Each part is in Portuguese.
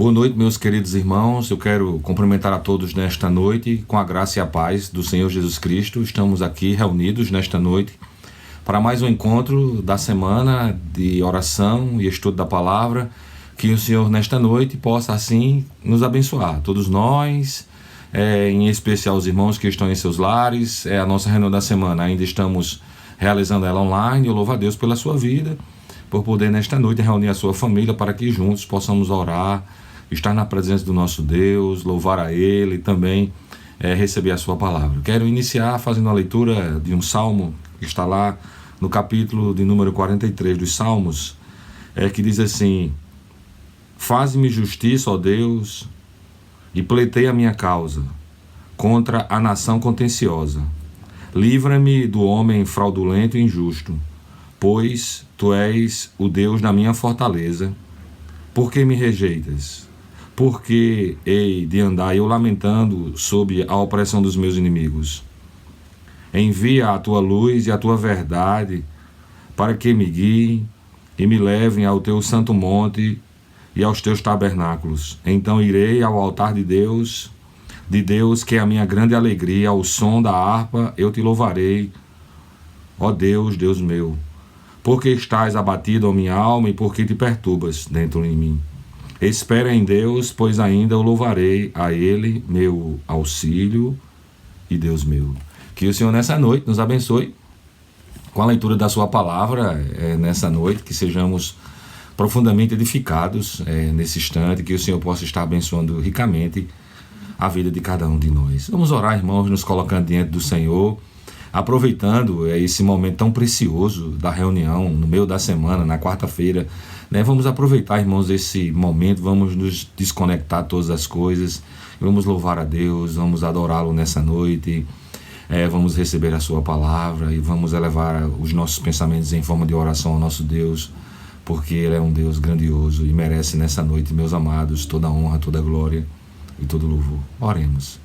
Boa noite, meus queridos irmãos. Eu quero cumprimentar a todos nesta noite com a graça e a paz do Senhor Jesus Cristo. Estamos aqui reunidos nesta noite para mais um encontro da semana de oração e estudo da palavra. Que o Senhor nesta noite possa assim nos abençoar. Todos nós, em especial os irmãos que estão em seus lares. A nossa reunião da semana ainda estamos realizando ela online. Eu louvo a Deus pela sua vida, por poder nesta noite reunir a sua família para que juntos possamos orar, estar na presença do nosso Deus, louvar a Ele e também receber a sua palavra. Quero iniciar fazendo a leitura de um salmo que está lá no capítulo de número 43 dos Salmos, que diz assim: Faze-me justiça, ó Deus, e pleiteia a minha causa contra a nação contenciosa. Livra-me do homem fraudulento e injusto, pois Tu és o Deus da minha fortaleza. Por que me rejeitas? Porque hei de andar eu lamentando sob a opressão dos meus inimigos. Envia a Tua luz e a Tua verdade para que me guiem e me levem ao Teu santo monte e aos Teus tabernáculos. Então irei ao altar de Deus que é a minha grande alegria. Ao som da harpa eu Te louvarei, ó Deus, Deus meu. Porque estás abatido, ó minha alma, e porque te perturbas dentro de mim. Espera em Deus, pois ainda o louvarei, a Ele, meu auxílio e Deus meu. Que o Senhor nessa noite nos abençoe com a leitura da sua palavra, nessa noite, que sejamos profundamente edificados nesse instante, que o Senhor possa estar abençoando ricamente a vida de cada um de nós. Vamos orar, irmãos, nos colocando diante do Senhor, aproveitando esse momento tão precioso da reunião no meio da semana, na quarta-feira, Vamos aproveitar, irmãos, esse momento, vamos nos desconectar de todas as coisas, vamos louvar a Deus, vamos adorá-lo nessa noite, vamos receber a sua palavra e vamos elevar os nossos pensamentos em forma de oração ao nosso Deus, porque Ele é um Deus grandioso e merece nessa noite, meus amados, toda a honra, toda a glória e todo o louvor. Oremos.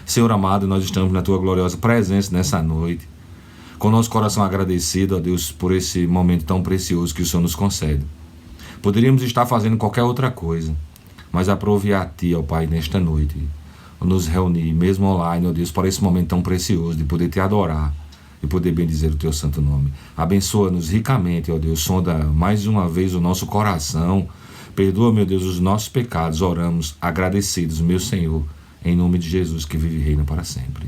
Senhor amado, nós estamos na Tua gloriosa presença nessa noite, com nosso coração agradecido a Deus por esse momento tão precioso que o Senhor nos concede. Poderíamos estar fazendo qualquer outra coisa, mas aprove a Ti, ó Pai, nesta noite, nos reunir, mesmo online, ó Deus, para esse momento tão precioso de poder Te adorar e poder bendizer o Teu santo nome. Abençoa-nos ricamente, ó Deus, sonda mais uma vez o nosso coração, perdoa, meu Deus, os nossos pecados, oramos agradecidos, meu Senhor, em nome de Jesus, que vive e reina para sempre.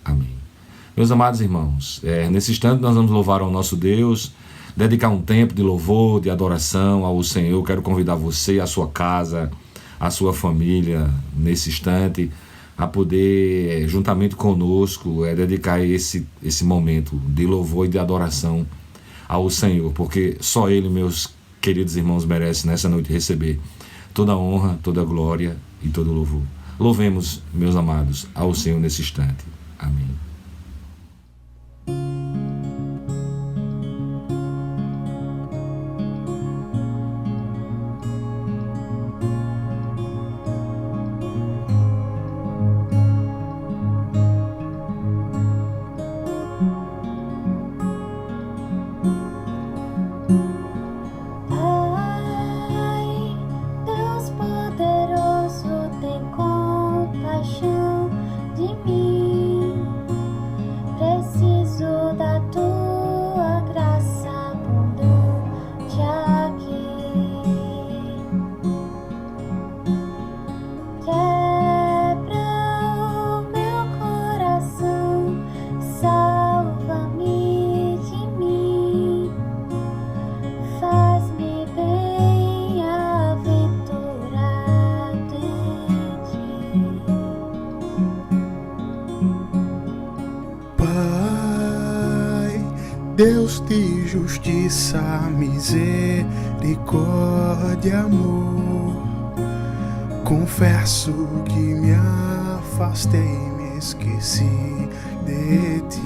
Amém. Meus amados irmãos, nesse instante nós vamos louvar ao nosso Deus, dedicar um tempo de louvor, de adoração ao Senhor. Quero convidar você, a sua casa, a sua família, nesse instante, a poder, juntamente conosco, dedicar esse momento de louvor e de adoração ao Senhor, porque só Ele, meus queridos irmãos, merece nessa noite receber toda a honra, toda a glória e todo o louvor. Louvemos, meus amados, ao Senhor nesse instante. Amém. Deus de justiça, misericórdia, amor. Confesso que me afastei, me esqueci de Ti.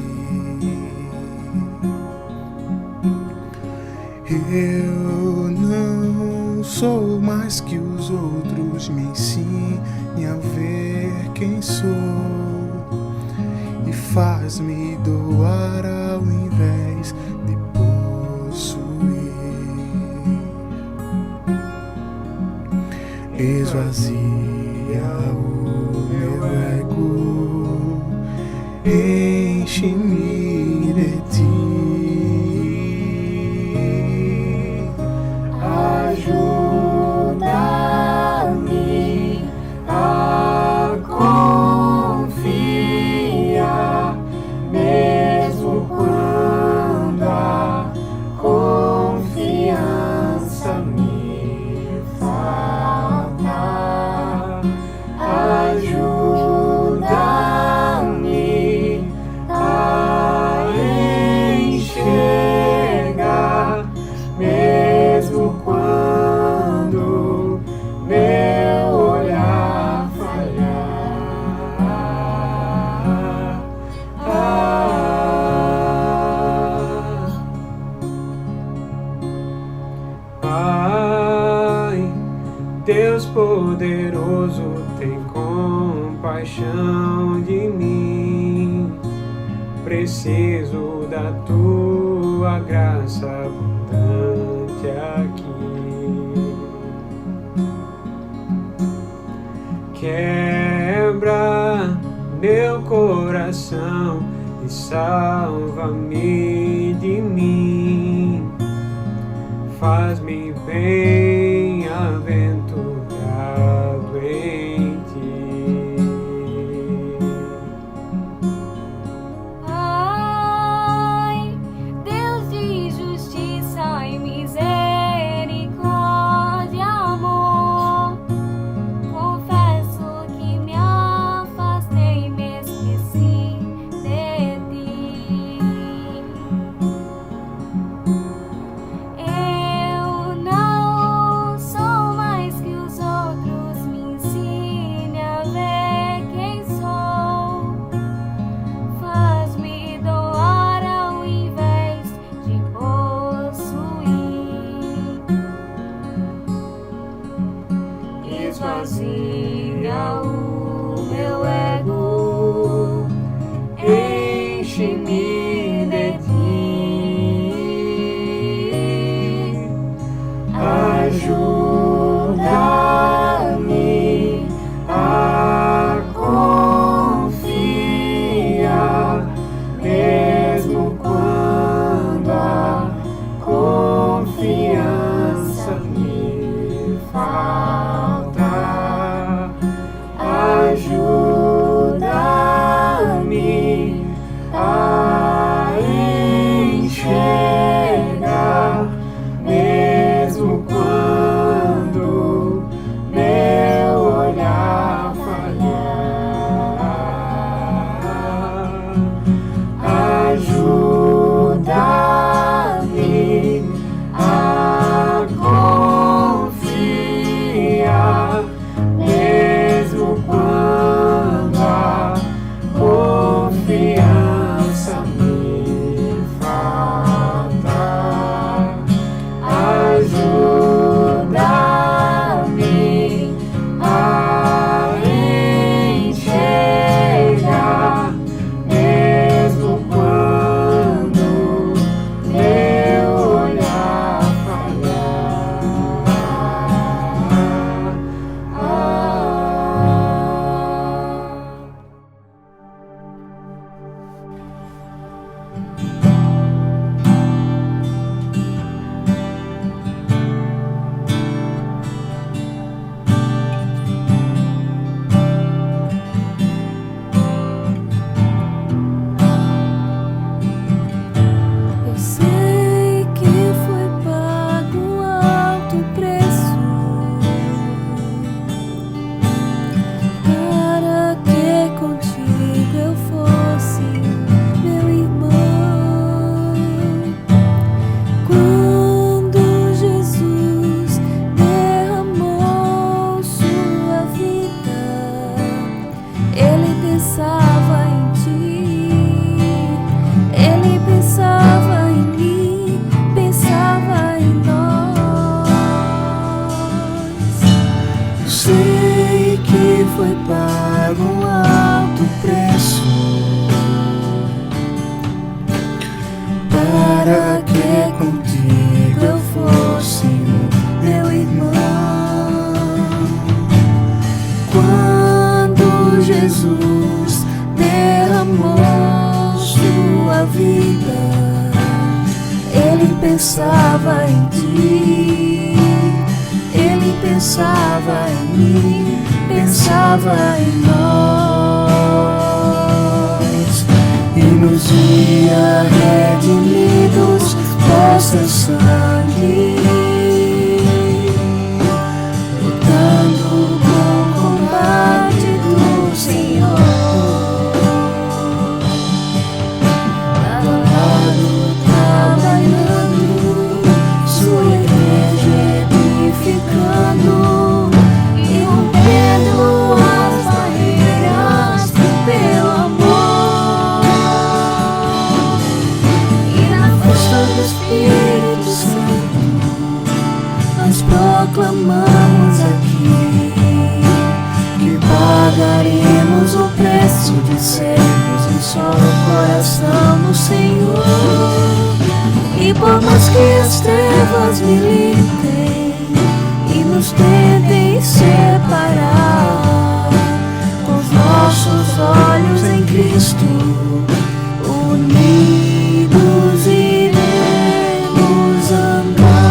Eu não sou mais que os outros, me ensine a ver quem sou e faz-me doar ao invés de possuir. esvazia o meu ego, enche-me de ti. Ajuda-me a confiar, mesmo quando a confiança me falta. Ajuda-me a enxergar, mesmo quando meu olhar falhar. Pai, Deus poderoso, tem compaixão de mim. Preciso da tua graça abundante aqui. Quebra meu coração e salva-me de mim. Faz-me bem-aventurado em ti. Pai, Deus de justiça e misericórdia, amor, confesso que me afastei e me esqueci de ti. Eu não sou mais que os outros, me ensine a ver quem sou. Faz-me doar ao invés de possuir. Esvazia o meu ego, enche-me de ti. Ajuda-me a confiar, mesmo quando a confiança me falta. Ajuda-me a enxergar, mesmo quando meu olhar falhar. Ajuda-me a confiar, mesmo quando a confiança me falta. Ajuda-me a enxergar, mesmo proclamou sua vida. Ele pensava em ti, ele pensava em mim, pensava em nós, e nos via redimidos por seu sangue, lutando com o combate do Senhor. Proclamamos aqui que pagaremos o preço de sermos um só coração no Senhor. E por mais que as trevas militem e nos tentem separar, com os nossos olhos em Cristo unidos iremos andar.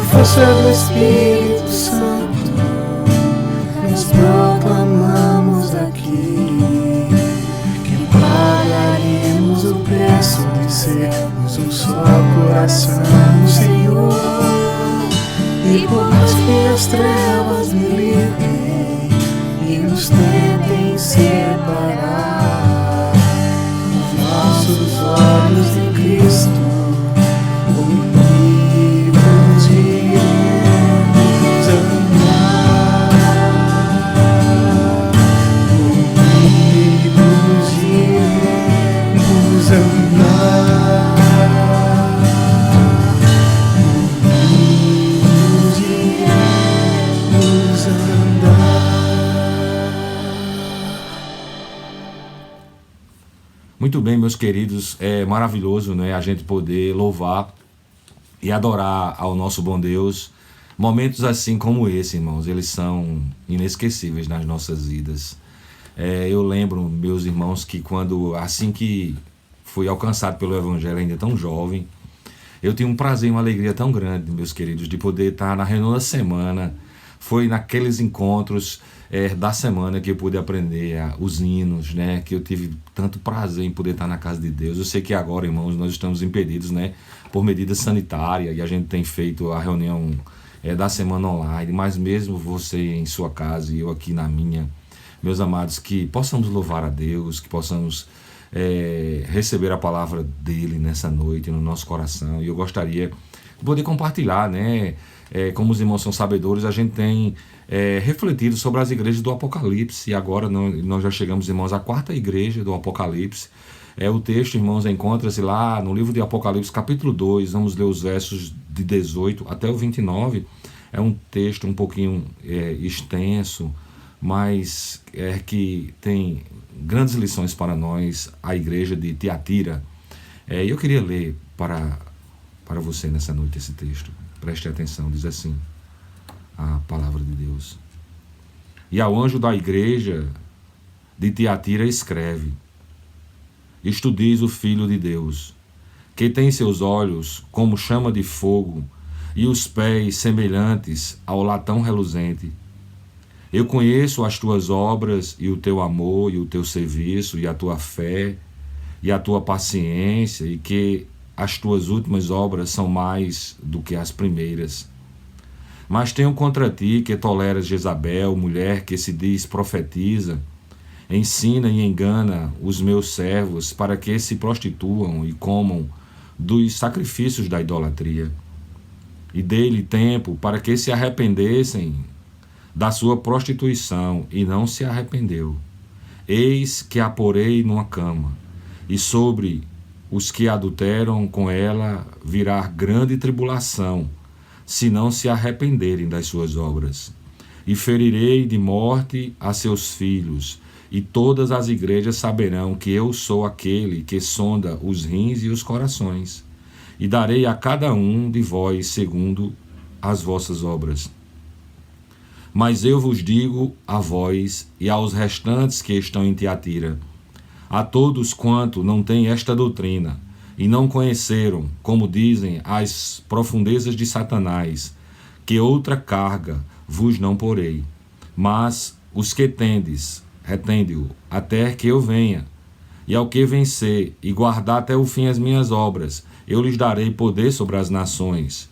Força do Espírito Santo, nós proclamamos aqui que pagaremos o preço de sermos um só coração no Senhor. E por mais que as trevas militem e nos tentem separar, os nossos olhos em Cristo Muito bem, meus queridos, é maravilhoso, né, a gente poder louvar e adorar ao nosso bom Deus. Momentos assim como esse, irmãos, eles são inesquecíveis nas nossas vidas. Eu lembro, meus irmãos, que assim que fui alcançado pelo Evangelho, ainda tão jovem, eu tinha um prazer e uma alegria tão grande, meus queridos, de poder estar na reunião da semana. Foi naqueles encontros da semana que eu pude aprender os hinos, né? Que eu tive tanto prazer em poder estar na casa de Deus. Eu sei que agora, irmãos, nós estamos impedidos, né? Por medidas sanitárias, e a gente tem feito a reunião da semana online, mas mesmo você em sua casa e eu aqui na minha, meus amados, que possamos louvar a Deus, que possamos receber a palavra dele nessa noite no nosso coração. E eu gostaria de poder compartilhar, né? Como os irmãos são sabedores, a gente tem refletido sobre as igrejas do Apocalipse, e agora nós já chegamos, irmãos, à 4ª igreja do Apocalipse. O texto, irmãos, encontra-se lá no livro de Apocalipse, capítulo 2, vamos ler os versos de 18 até o 29. É um texto um pouquinho extenso, mas que tem grandes lições para nós, a igreja de Tiatira. Eu queria ler para você nessa noite esse texto. Preste atenção, diz assim a palavra de Deus. E ao anjo da igreja de Tiatira escreve: Isto diz o Filho de Deus, que tem seus olhos como chama de fogo e os pés semelhantes ao latão reluzente. Eu conheço as tuas obras e o teu amor e o teu serviço e a tua fé e a tua paciência, e que as tuas últimas obras são mais do que as primeiras. Mas tenho contra ti que toleras Jezabel, mulher que se diz profetiza, ensina e engana os meus servos para que se prostituam e comam dos sacrifícios da idolatria. E dei-lhe tempo para que se arrependessem da sua prostituição, e não se arrependeu. Eis que a porei numa cama, e sobre os que adulteram com ela virá grande tribulação, se não se arrependerem das suas obras. E ferirei de morte a seus filhos, e todas as igrejas saberão que eu sou aquele que sonda os rins e os corações, e darei a cada um de vós segundo as vossas obras. Mas eu vos digo a vós e aos restantes que estão em Tiatira, a todos quanto não têm esta doutrina, e não conheceram, como dizem, as profundezas de Satanás, que outra carga vos não porei. Mas os que tendes, retende-o, até que eu venha. E ao que vencer, e guardar até o fim as minhas obras, eu lhes darei poder sobre as nações,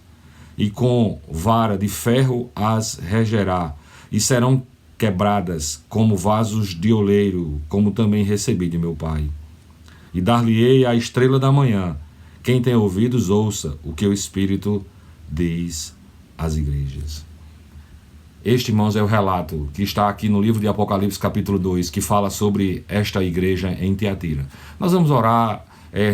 e com vara de ferro as regerá, e serão quebradas como vasos de oleiro, como também recebi de meu Pai. E dar-lhe-ei a estrela da manhã. Quem tem ouvidos, ouça o que o Espírito diz às igrejas. Este, irmãos, é o relato que está aqui no livro de Apocalipse, capítulo 2, que fala sobre esta igreja em Tiatira. Nós vamos orar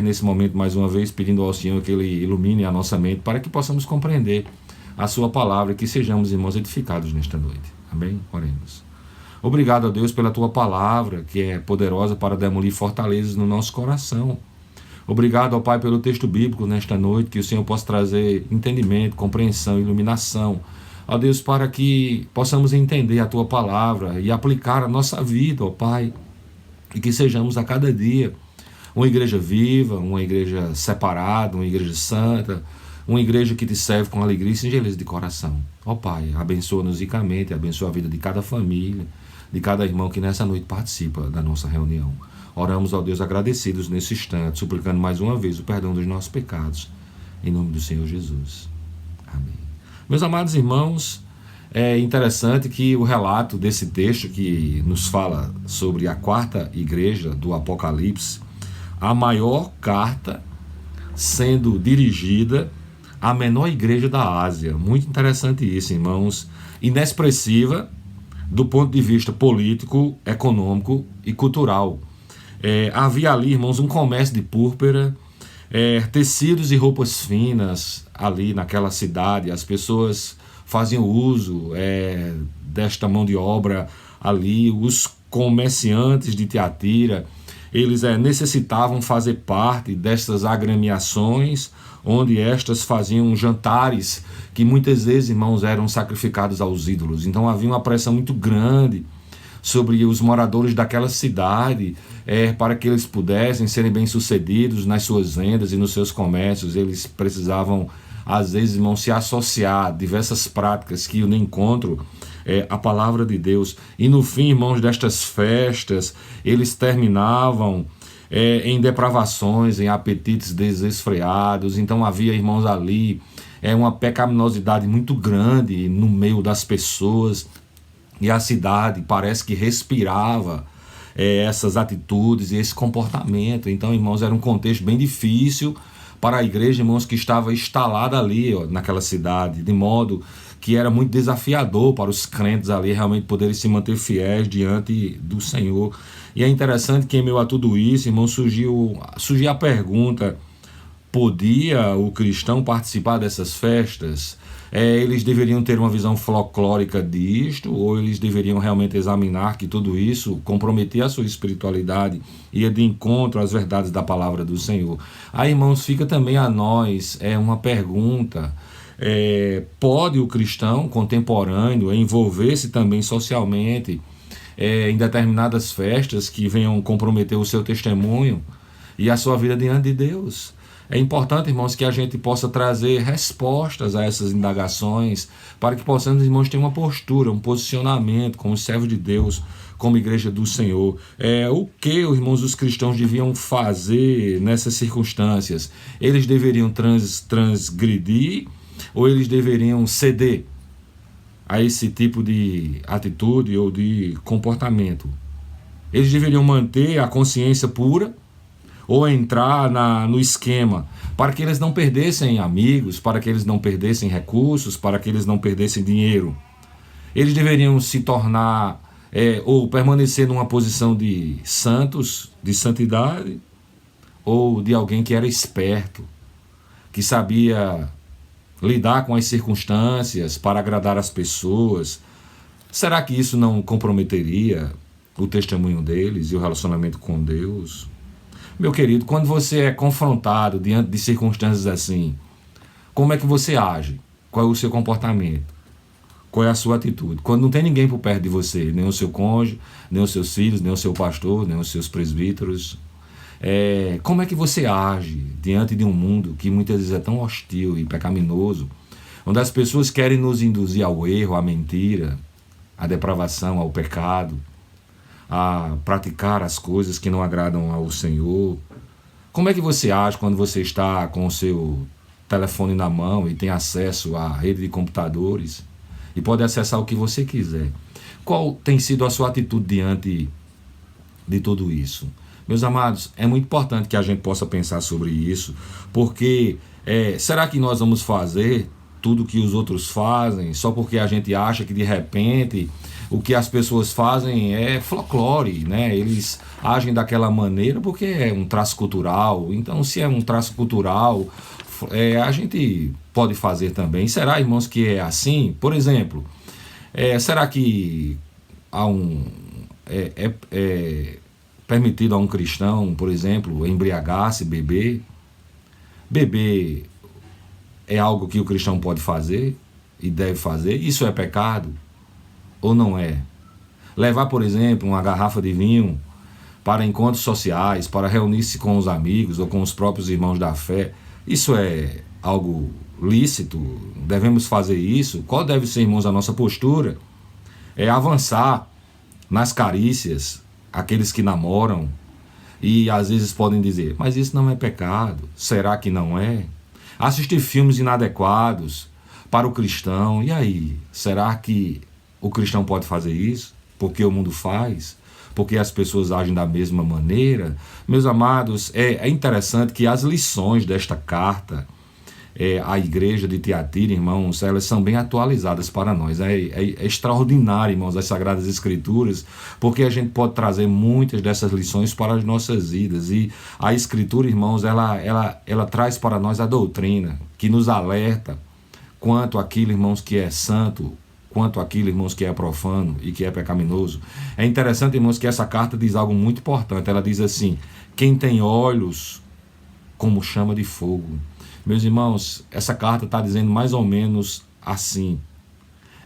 nesse momento mais uma vez, pedindo ao Senhor que Ele ilumine a nossa mente para que possamos compreender a sua palavra e que sejamos, irmãos, edificados nesta noite. Amém? Oremos. Obrigado a Deus pela tua palavra, que é poderosa para demolir fortalezas no nosso coração. Obrigado, ó Pai, pelo texto bíblico nesta noite, que o Senhor possa trazer entendimento, compreensão, iluminação. Ó Deus, para que possamos entender a tua palavra e aplicar a nossa vida, ó Pai, e que sejamos a cada dia uma igreja viva, uma igreja separada, uma igreja santa, uma igreja que te serve com alegria e singeleza de coração. Ó Pai, abençoa-nos ricamente, abençoa a vida de cada família, de cada irmão que nessa noite participa da nossa reunião. Oramos ao Deus agradecidos nesse instante, suplicando mais uma vez o perdão dos nossos pecados, em nome do Senhor Jesus. Amém. Meus amados irmãos, é interessante que o relato desse texto que nos fala sobre a 4ª igreja do Apocalipse, a maior carta sendo dirigida à menor igreja da Ásia. Muito interessante isso, irmãos. Inexpressiva do ponto de vista político, econômico e cultural. Havia ali, irmãos, um comércio de púrpura, tecidos e roupas finas ali naquela cidade. As pessoas faziam uso desta mão de obra ali. Os comerciantes de Tiatira, eles necessitavam fazer parte dessas agremiações, onde estas faziam jantares que muitas vezes, irmãos, eram sacrificados aos ídolos. Então havia uma pressão muito grande sobre os moradores daquela cidade, para que eles pudessem serem bem-sucedidos nas suas vendas e nos seus comércios. Eles precisavam, às vezes, irmãos, se associar a diversas práticas que iam encontro a palavra de Deus. E no fim, irmãos, destas festas, eles terminavam em depravações, em apetites desesfreados. Então havia, irmãos, ali uma pecaminosidade muito grande no meio das pessoas, e a cidade parece que respirava essas atitudes e esse comportamento. Então, irmãos, era um contexto bem difícil para a igreja, irmãos, que estava instalada ali, naquela cidade, de modo que era muito desafiador para os crentes ali realmente poderem se manter fiéis diante do Senhor. E é interessante que em meio a tudo isso, irmãos, surgiu a pergunta: podia o cristão participar dessas festas? Eles deveriam ter uma visão folclórica disto, ou eles deveriam realmente examinar que tudo isso comprometia a sua espiritualidade e ia de encontro às verdades da palavra do Senhor? Aí, irmãos, fica também a nós uma pergunta: pode o cristão contemporâneo envolver-se também socialmente em determinadas festas que venham comprometer o seu testemunho e a sua vida diante de Deus? É importante, irmãos, que a gente possa trazer respostas a essas indagações, para que possamos, irmãos, ter uma postura, um posicionamento como servos de Deus, como igreja do Senhor. O que, irmãos, os cristãos deviam fazer nessas circunstâncias? Eles deveriam transgredir ou eles deveriam ceder a esse tipo de atitude ou de comportamento? Eles deveriam manter a consciência pura ou entrar no esquema, para que eles não perdessem amigos, para que eles não perdessem recursos, para que eles não perdessem dinheiro? Eles deveriam se tornar ou permanecer numa posição de santos, de santidade, ou de alguém que era esperto, que sabia lidar com as circunstâncias para agradar as pessoas? Será que isso não comprometeria o testemunho deles e o relacionamento com Deus? Meu querido, quando você é confrontado diante de circunstâncias assim, como é que você age? Qual é o seu comportamento? Qual é a sua atitude? Quando não tem ninguém por perto de você, nem o seu cônjuge, nem os seus filhos, nem o seu pastor, nem os seus presbíteros, como é que você age diante de um mundo que muitas vezes é tão hostil e pecaminoso, onde as pessoas querem nos induzir ao erro, à mentira, à depravação, ao pecado, a praticar as coisas que não agradam ao Senhor? Como é que você age quando você está com o seu telefone na mão e tem acesso à rede de computadores e pode acessar o que você quiser? Qual tem sido a sua atitude diante de tudo isso? Meus amados, é muito importante que a gente possa pensar sobre isso, porque será que nós vamos fazer tudo que os outros fazem só porque a gente acha que de repente o que as pessoas fazem é folclore, né? Eles agem daquela maneira porque é um traço cultural. Então, se é um traço cultural, a gente pode fazer também. Será, irmãos, que é assim? Por exemplo, será que há permitido a um cristão, por exemplo, embriagar-se, beber? Beber é algo que o cristão pode fazer e deve fazer? Isso é pecado ou não é? Levar, por exemplo, uma garrafa de vinho para encontros sociais, para reunir-se com os amigos ou com os próprios irmãos da fé, isso é algo lícito? Devemos fazer isso? Qual deve ser, irmãos, a nossa postura? Avançar nas carícias, aqueles que namoram, e às vezes podem dizer, mas isso não é pecado, será que não é? Assistir filmes inadequados para o cristão, e aí, será que o cristão pode fazer isso? Porque o mundo faz? Porque as pessoas agem da mesma maneira? Meus amados, é interessante que as lições desta carta à igreja de Tiatira, irmãos, elas são bem atualizadas para nós. É extraordinário, irmãos, as Sagradas Escrituras, porque a gente pode trazer muitas dessas lições para as nossas vidas. E a Escritura, irmãos, ela traz para nós a doutrina, que nos alerta quanto àquilo, irmãos, que é santo, quanto àquilo, irmãos, que é profano e que é pecaminoso. É interessante, irmãos, que essa carta diz algo muito importante. Ela diz assim: quem tem olhos como chama de fogo. Meus irmãos, essa carta está dizendo mais ou menos assim: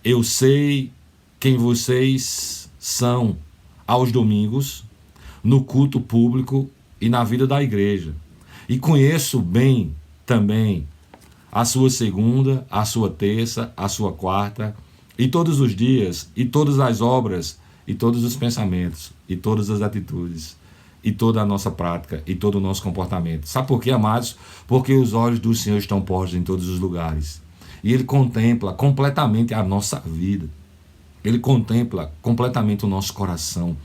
eu sei quem vocês são aos domingos, no culto público e na vida da igreja. E conheço bem também a sua segunda, a sua terça, a sua quarta, e todos os dias, e todas as obras, e todos os pensamentos, e todas as atitudes, e toda a nossa prática, e todo o nosso comportamento. Sabe por quê, amados? Porque os olhos do Senhor estão postos em todos os lugares. E Ele contempla completamente a nossa vida. Ele contempla completamente o nosso coração.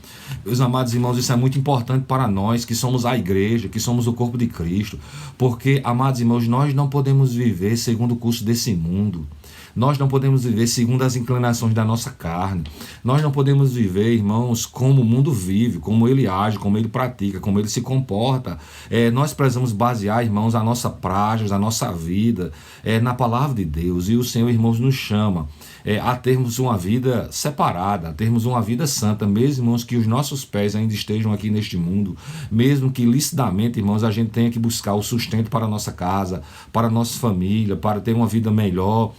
Meus amados irmãos, isso é muito importante para nós que somos a igreja, que somos o corpo de Cristo. Porque, amados irmãos, nós não podemos viver segundo o curso desse mundo. Nós não podemos viver segundo as inclinações da nossa carne. Nós não podemos viver, irmãos, como o mundo vive, como ele age, como ele pratica, como ele se comporta. Nós precisamos basear, irmãos, a nossa prática, a nossa vida na palavra de Deus. E o Senhor, irmãos, nos chama a termos uma vida separada, a termos uma vida santa, mesmo, irmãos, que os nossos pés ainda estejam aqui neste mundo, mesmo que licitamente, irmãos, a gente tenha que buscar o sustento para a nossa casa, para a nossa família, para ter uma vida melhor.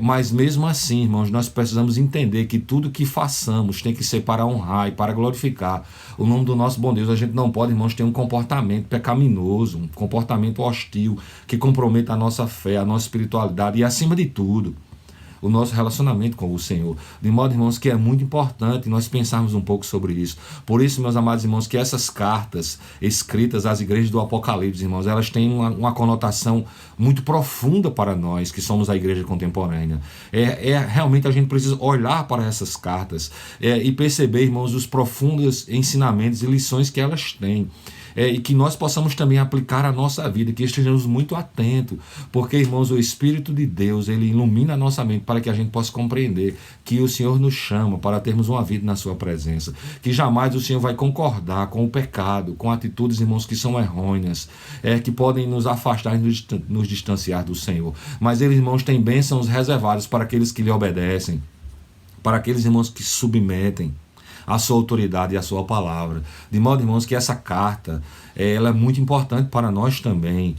Mas mesmo assim, irmãos, nós precisamos entender que tudo que façamos tem que ser para honrar e para glorificar o nome do nosso bom Deus. A gente não pode, irmãos, ter um comportamento pecaminoso, um comportamento hostil, que comprometa a nossa fé, a nossa espiritualidade e, acima de tudo, o nosso relacionamento com o Senhor. De modo, irmãos, que é muito importante nós pensarmos um pouco sobre isso. Por isso, meus amados irmãos, que essas cartas escritas às igrejas do Apocalipse, irmãos, elas têm uma conotação muito profunda para nós, que somos a igreja contemporânea. Realmente a gente precisa olhar para essas cartas e perceber, irmãos, os profundos ensinamentos e lições que elas têm. E que nós possamos também aplicar a nossa vida, que estejamos muito atentos, porque, irmãos, o Espírito de Deus, ele ilumina a nossa mente para que a gente possa compreender que o Senhor nos chama para termos uma vida na sua presença, que jamais o Senhor vai concordar com o pecado, com atitudes, irmãos, que são errôneas, que podem nos afastar e nos distanciar do Senhor. Mas ele, irmãos, tem bênçãos reservadas para aqueles que lhe obedecem, para aqueles, irmãos, que se submetem a sua autoridade e a sua palavra. De modo, irmãos, que essa carta ela é muito importante para nós também,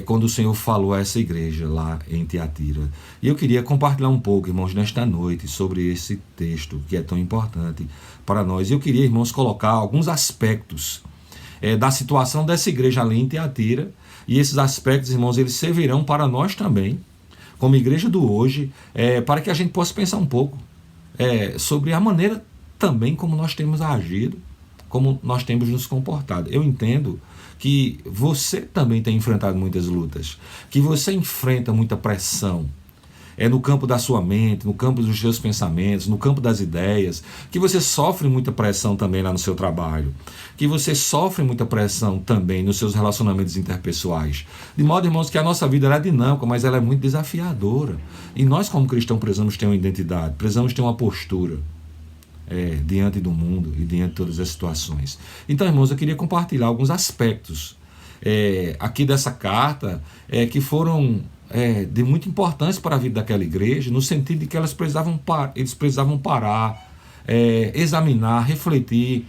quando o Senhor falou a essa igreja lá em Tiatira. E eu queria compartilhar um pouco, irmãos, nesta noite, sobre esse texto que é tão importante para nós. Eu queria, irmãos, colocar alguns aspectos da situação dessa igreja ali em Tiatira, e esses aspectos, irmãos, eles servirão para nós também, como igreja do hoje, para que a gente possa pensar um pouco sobre a maneira também como nós temos agido, como nós temos nos comportado. Eu entendo que você também tem enfrentado muitas lutas, que você enfrenta muita pressão, no campo da sua mente, no campo dos seus pensamentos, no campo das ideias, que você sofre muita pressão também lá no seu trabalho, que você sofre muita pressão também nos seus relacionamentos interpessoais. De modo, irmãos, que a nossa vida ela é dinâmica, mas ela é muito desafiadora. E nós, como cristãos, precisamos ter uma identidade, precisamos ter uma postura diante do mundo e diante de todas as situações. Então, irmãos, eu queria compartilhar alguns aspectos aqui dessa carta que foram de muita importância para a vida daquela igreja, no sentido de que eles precisavam parar, examinar, refletir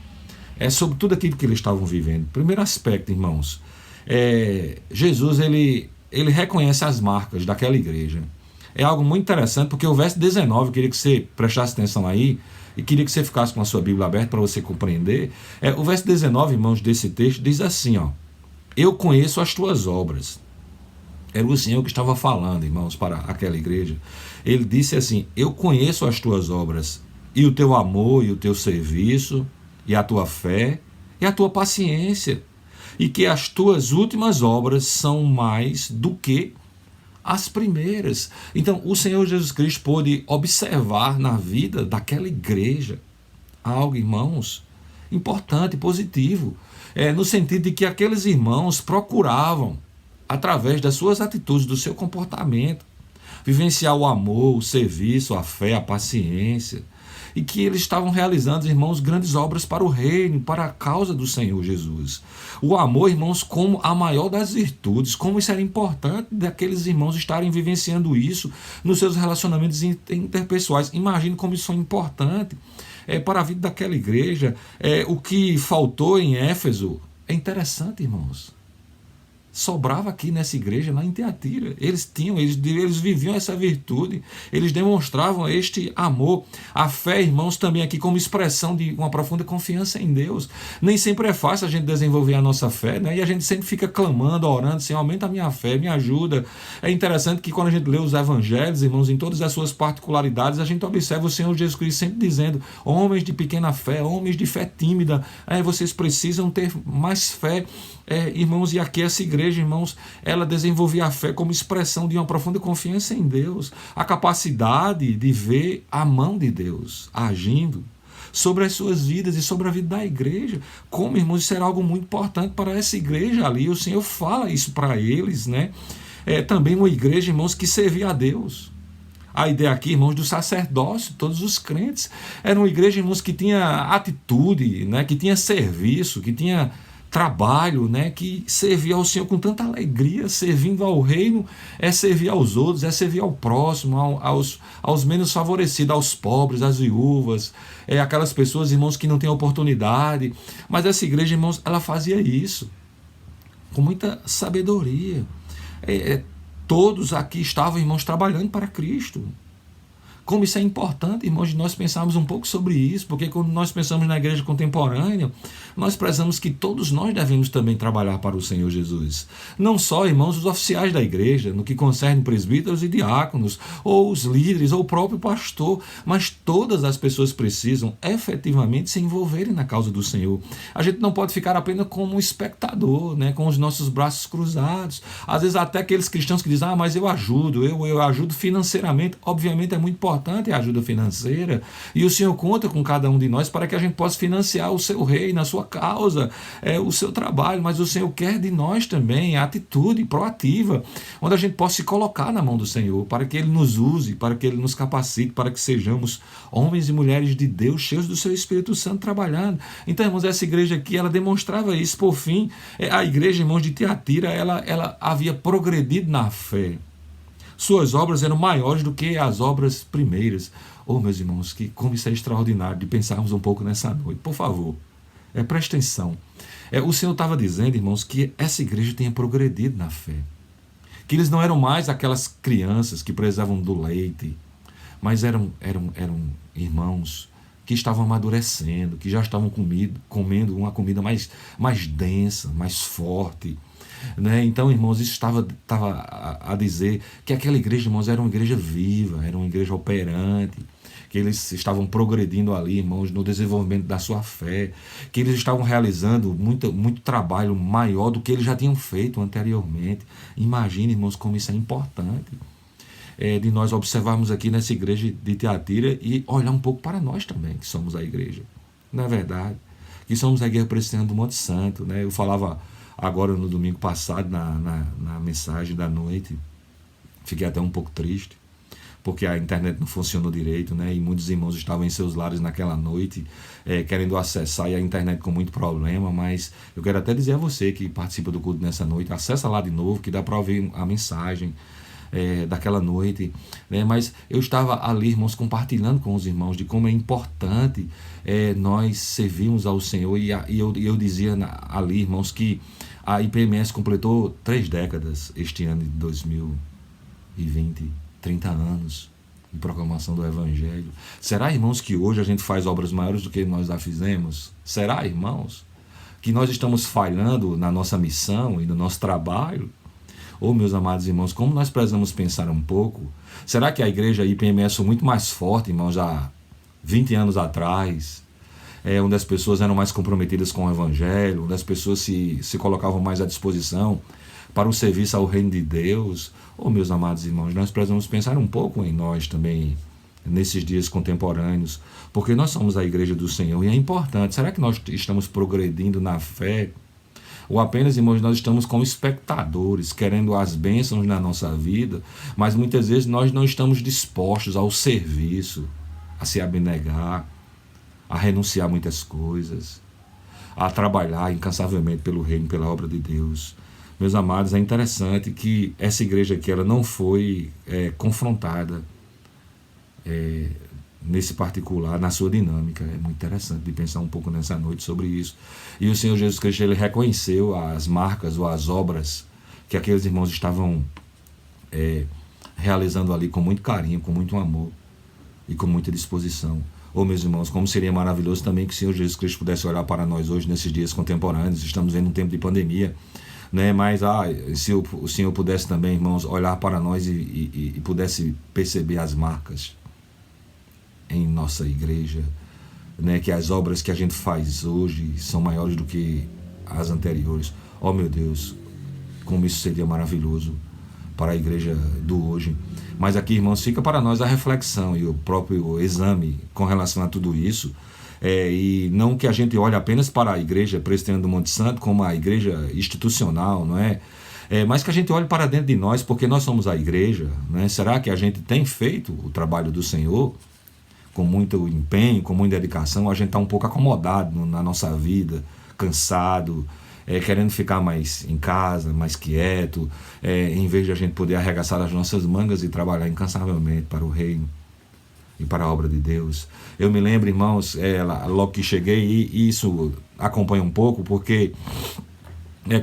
sobre tudo aquilo que eles estavam vivendo. Primeiro aspecto, irmãos, Jesus ele reconhece as marcas daquela igreja. É algo muito interessante, porque o verso 19, eu queria que você prestasse atenção aí, e queria que você ficasse com a sua Bíblia aberta para você compreender. O verso 19, irmãos, desse texto diz assim, eu conheço as tuas obras. Era o Senhor que estava falando, irmãos, para aquela igreja. Ele disse assim, eu conheço as tuas obras, e o teu amor, e o teu serviço, e a tua fé, e a tua paciência, e que as tuas últimas obras são mais do que as primeiras. Então, o Senhor Jesus Cristo pôde observar na vida daquela igreja algo, irmãos, importante, positivo, no sentido de que aqueles irmãos procuravam, através das suas atitudes, do seu comportamento, vivenciar o amor, o serviço, a fé, a paciência, e que eles estavam realizando, irmãos, grandes obras para o reino, para a causa do Senhor Jesus. O amor, irmãos, como a maior das virtudes, como isso era importante daqueles irmãos estarem vivenciando isso nos seus relacionamentos interpessoais. Imagine como isso foi importante para a vida daquela igreja. O que faltou em Éfeso é interessante, irmãos. Sobrava aqui nessa igreja, lá em Tiatira. Eles viviam essa virtude, eles demonstravam este amor. A fé, irmãos, também aqui como expressão de uma profunda confiança em Deus. Nem sempre é fácil a gente desenvolver a nossa fé, né? E a gente sempre fica clamando, orando, Senhor, aumenta a minha fé, me ajuda. É interessante que quando a gente lê os evangelhos, irmãos, em todas as suas particularidades, a gente observa o Senhor Jesus Cristo sempre dizendo, homens de pequena fé, homens de fé tímida, vocês precisam ter mais fé, irmãos, e aqui essa igreja igreja, irmãos, ela desenvolvia a fé como expressão de uma profunda confiança em Deus, a capacidade de ver a mão de Deus agindo sobre as suas vidas e sobre a vida da igreja. Como, irmãos, isso era algo muito importante para essa igreja ali. O Senhor fala isso para eles, né? Também uma igreja, irmãos, que servia a Deus. A ideia aqui, irmãos, do sacerdócio, todos os crentes. Era uma igreja, irmãos, que tinha atitude, né? Que tinha serviço, que tinha trabalho, né? Que servia ao Senhor com tanta alegria. Servindo ao reino é servir aos outros, é servir ao próximo, aos menos favorecidos, aos pobres, às viúvas, aquelas pessoas, irmãos, que não têm oportunidade. Mas essa igreja, irmãos, ela fazia isso com muita sabedoria. Todos aqui estavam, irmãos, trabalhando para Cristo. Como isso é importante, irmãos, de nós pensarmos um pouco sobre isso, porque quando nós pensamos na igreja contemporânea, nós prezamos que todos nós devemos também trabalhar para o Senhor Jesus. Não só, irmãos, os oficiais da igreja, no que concerne presbíteros e diáconos, ou os líderes, ou o próprio pastor, mas todas as pessoas precisam efetivamente se envolverem na causa do Senhor. A gente não pode ficar apenas como um espectador, né, com os nossos braços cruzados. Às vezes até aqueles cristãos que dizem, mas eu ajudo, eu ajudo financeiramente. Obviamente é muito importante a ajuda financeira, e o Senhor conta com cada um de nós para que a gente possa financiar o seu reino, a sua causa, o seu trabalho, mas o Senhor quer de nós também a atitude proativa, onde a gente possa se colocar na mão do Senhor, para que Ele nos use, para que Ele nos capacite, para que sejamos homens e mulheres de Deus, cheios do seu Espírito Santo trabalhando. Então, irmãos, essa igreja aqui, ela demonstrava isso. Por fim, a igreja, irmãos, de Tiatira, ela havia progredido na fé. Suas obras eram maiores do que as obras primeiras. Meus irmãos, como isso é extraordinário de pensarmos um pouco nessa noite. Por favor, preste atenção. O Senhor estava dizendo, irmãos, que essa igreja tinha progredido na fé. Que eles não eram mais aquelas crianças que precisavam do leite, mas eram irmãos que estavam amadurecendo, que já estavam comendo uma comida mais densa, mais forte. Né? Então, irmãos, isso estava a dizer que aquela igreja, irmãos, era uma igreja viva, era uma igreja operante, que eles estavam progredindo ali, irmãos, no desenvolvimento da sua fé, que eles estavam realizando muito trabalho maior do que eles já tinham feito anteriormente. Imagine, irmãos, como isso é importante, de nós observarmos aqui nessa igreja de Tiatira e olhar um pouco para nós também, que somos a igreja, não é verdade? Que somos a igreja presbiteriana do Monte Santo, né? Eu falava agora no domingo passado, na mensagem da noite, fiquei até um pouco triste, porque a internet não funcionou direito, né? E muitos irmãos estavam em seus lares naquela noite, querendo acessar, e a internet com muito problema. Mas eu quero até dizer a você que participa do culto nessa noite, acessa lá de novo, que dá para ouvir a mensagem daquela noite, né? Mas eu estava ali, irmãos, compartilhando com os irmãos de como é importante nós servirmos ao Senhor, e eu dizia ali, irmãos, que a IPMS completou 3 décadas este ano de 2020, 30 anos de proclamação do Evangelho. Será, irmãos, que hoje a gente faz obras maiores do que nós já fizemos? Será, irmãos, que nós estamos falhando na nossa missão e no nosso trabalho? Meus amados irmãos, como nós precisamos pensar um pouco? Será que a igreja IPMS foi muito mais forte, irmãos, há 20 anos atrás, onde as pessoas eram mais comprometidas com o Evangelho, onde as pessoas se colocavam mais à disposição para o serviço ao reino de Deus? Meus amados irmãos, nós precisamos pensar um pouco em nós também, nesses dias contemporâneos, porque nós somos a igreja do Senhor e é importante. Será que nós estamos progredindo na fé? Ou apenas, irmãos, nós estamos como espectadores, querendo as bênçãos na nossa vida, mas muitas vezes nós não estamos dispostos ao serviço, a se abnegar, a renunciar a muitas coisas, a trabalhar incansavelmente pelo reino, pela obra de Deus. Meus amados, é interessante que essa igreja aqui, ela não foi confrontada nesse particular, na sua dinâmica. É muito interessante de pensar um pouco nessa noite sobre isso. E o Senhor Jesus Cristo, ele reconheceu as marcas ou as obras que aqueles irmãos estavam realizando ali com muito carinho, com muito amor e com muita disposição. Meus irmãos, como seria maravilhoso também que o Senhor Jesus Cristo pudesse olhar para nós hoje, nesses dias contemporâneos. Estamos vendo um tempo de pandemia, né? Mas se o Senhor pudesse também, irmãos, olhar para nós e pudesse perceber as marcas em nossa igreja, né? Que as obras que a gente faz hoje são maiores do que as anteriores. Meu Deus, como isso seria maravilhoso para a igreja do hoje. Mas aqui, irmãos, fica para nós a reflexão e o próprio exame com relação a tudo isso. E não que a gente olhe apenas para a igreja presbiteriana do Monte Santo como a igreja institucional, não é? Mas que a gente olhe para dentro de nós, porque nós somos a igreja, né? Será que a gente tem feito o trabalho do Senhor com muito empenho, com muita dedicação? A gente está um pouco acomodado na nossa vida, cansado, querendo ficar mais em casa, mais quieto, em vez de a gente poder arregaçar as nossas mangas e trabalhar incansavelmente para o reino e para a obra de Deus. Eu me lembro, irmãos, logo que cheguei, e isso acompanha um pouco, porque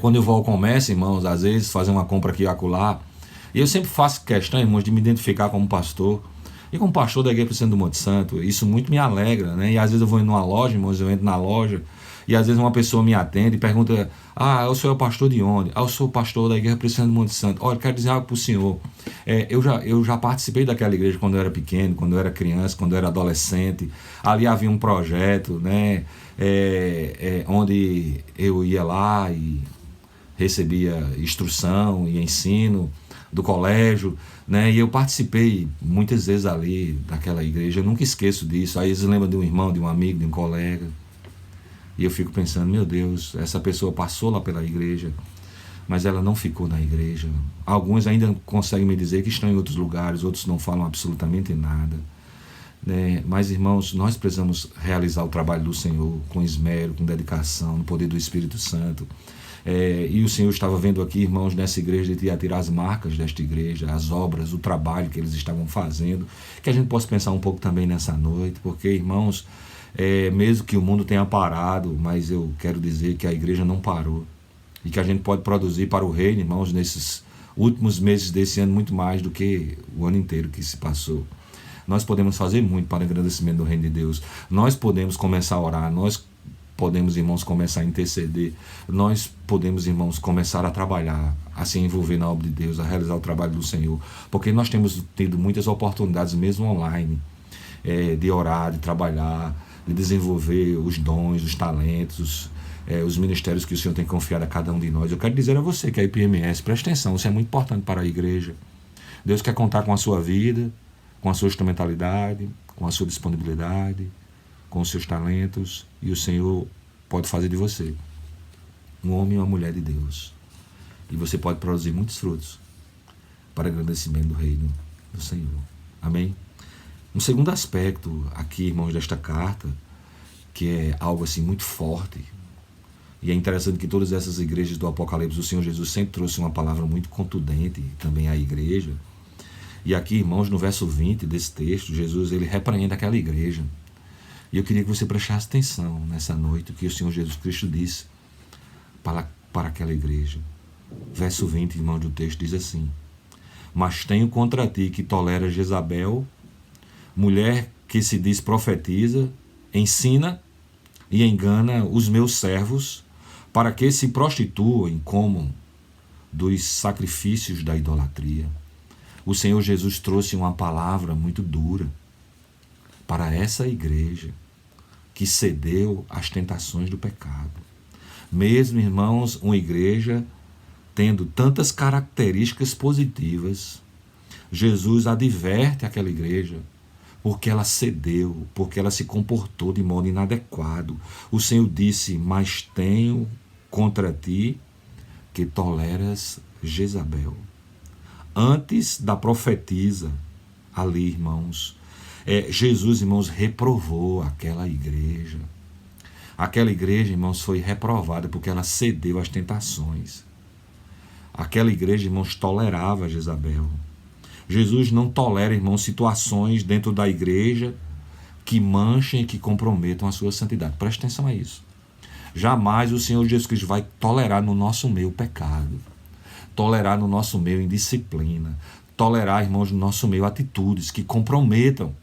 quando eu vou ao comércio, irmãos, às vezes fazer uma compra aqui e acolá, e eu sempre faço questão, irmãos, de me identificar como pastor, e como pastor da Igreja Presbiteriana do Monte Santo. Isso muito me alegra, né? E às vezes eu vou numa loja, irmãos, eu entro na loja, e às vezes uma pessoa me atende e pergunta: o senhor é o pastor de onde? Eu sou pastor da Igreja Presbiteriana do Monte Santo. Olha, quero dizer algo para o senhor. Eu já participei daquela igreja quando eu era pequeno, quando eu era criança, quando eu era adolescente. Ali havia um projeto, né? Onde eu ia lá e recebia instrução e ensino do colégio, né? E eu participei muitas vezes ali daquela igreja. Eu nunca esqueço disso. Aí eles lembram de um irmão, de um amigo, de um colega. E eu fico pensando: meu Deus, essa pessoa passou lá pela igreja, mas ela não ficou na igreja. Alguns ainda conseguem me dizer que estão em outros lugares, outros não falam absolutamente nada, né? Mas, irmãos, nós precisamos realizar o trabalho do Senhor com esmero, com dedicação, no poder do Espírito Santo. E o Senhor estava vendo aqui, irmãos, nessa igreja, de tirar as marcas desta igreja, as obras, o trabalho que eles estavam fazendo, que a gente possa pensar um pouco também nessa noite, porque, irmãos, mesmo que o mundo tenha parado, mas eu quero dizer que a igreja não parou, e que a gente pode produzir para o reino, irmãos, nesses últimos meses desse ano, muito mais do que o ano inteiro que se passou. Nós podemos fazer muito para o engrandecimento do reino de Deus. Nós podemos começar a orar, nós podemos, irmãos, começar a interceder, nós podemos, irmãos, começar a trabalhar, a se envolver na obra de Deus, a realizar o trabalho do Senhor, porque nós temos tido muitas oportunidades, mesmo online, de orar, de trabalhar, de desenvolver os dons, os talentos, os ministérios que o Senhor tem confiado a cada um de nós. Eu quero dizer a você que a IPMS, preste atenção, isso é muito importante para a igreja. Deus quer contar com a sua vida, com a sua instrumentalidade, com a sua disponibilidade, com os seus talentos, e o Senhor pode fazer de você um homem e uma mulher de Deus. E você pode produzir muitos frutos para o engrandecimento do reino do Senhor. Amém? Um segundo aspecto aqui, irmãos, desta carta, que é algo assim muito forte, e é interessante que todas essas igrejas do Apocalipse, o Senhor Jesus sempre trouxe uma palavra muito contundente também à igreja. E aqui, irmãos, no verso 20 desse texto, Jesus ele repreende aquela igreja. E eu queria que você prestasse atenção nessa noite, o que o Senhor Jesus Cristo disse para aquela igreja. Verso 20, irmãos, do texto diz assim: mas tenho contra ti que toleras Jezabel, mulher que se diz profetiza, ensina e engana os meus servos, para que se prostituam e comam dos sacrifícios da idolatria. O Senhor Jesus trouxe uma palavra muito dura para essa igreja que cedeu às tentações do pecado. Mesmo, irmãos, uma igreja tendo tantas características positivas, Jesus adverte aquela igreja porque ela cedeu, porque ela se comportou de modo inadequado. O Senhor disse: mas tenho contra ti que toleras Jezabel. Antes da profetisa ali, irmãos, Jesus, irmãos, reprovou aquela igreja. Aquela igreja, irmãos, foi reprovada porque ela cedeu às tentações. Aquela igreja, irmãos, tolerava Jezabel. Jesus não tolera, irmãos, situações dentro da igreja que manchem e que comprometam a sua santidade. Preste atenção a isso. Jamais o Senhor Jesus Cristo vai tolerar no nosso meio pecado, tolerar no nosso meio indisciplina, tolerar, irmãos, no nosso meio atitudes que comprometam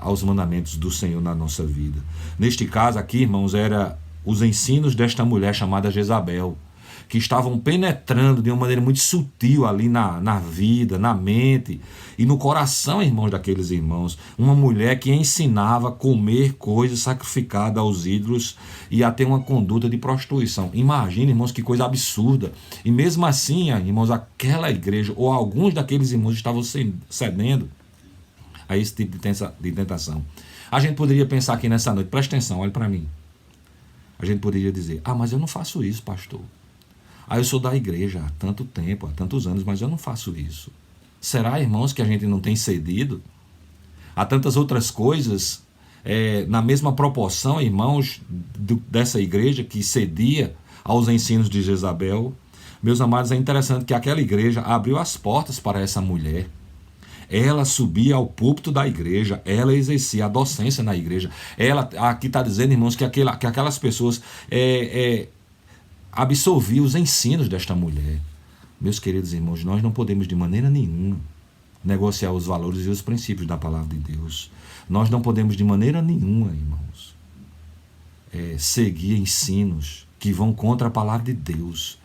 aos mandamentos do Senhor na nossa vida. Neste caso aqui, irmãos, era os ensinos desta mulher chamada Jezabel, que estavam penetrando de uma maneira muito sutil ali na vida, na mente e no coração, irmãos, daqueles irmãos. Uma mulher que ensinava a comer coisas sacrificadas aos ídolos e a ter uma conduta de prostituição. Imagina, irmãos, que coisa absurda. E mesmo assim, irmãos, aquela igreja ou alguns daqueles irmãos estavam cedendo a esse tipo de tentação. A gente poderia pensar aqui nessa noite, presta atenção, olha para mim. A gente poderia dizer, mas eu não faço isso, pastor. Eu sou da igreja há tanto tempo, há tantos anos, mas eu não faço isso. Será, irmãos, que a gente não tem cedido a tantas outras coisas, na mesma proporção, irmãos, dessa igreja que cedia aos ensinos de Jezabel? Meus amados, é interessante que aquela igreja abriu as portas para essa mulher. Ela subia ao púlpito da igreja, ela exercia a docência na igreja. Ela, aqui está dizendo, irmãos, que aquelas pessoas absorviam os ensinos desta mulher. Meus queridos irmãos, nós não podemos de maneira nenhuma negociar os valores e os princípios da palavra de Deus. Nós não podemos de maneira nenhuma, irmãos, seguir ensinos que vão contra a palavra de Deus.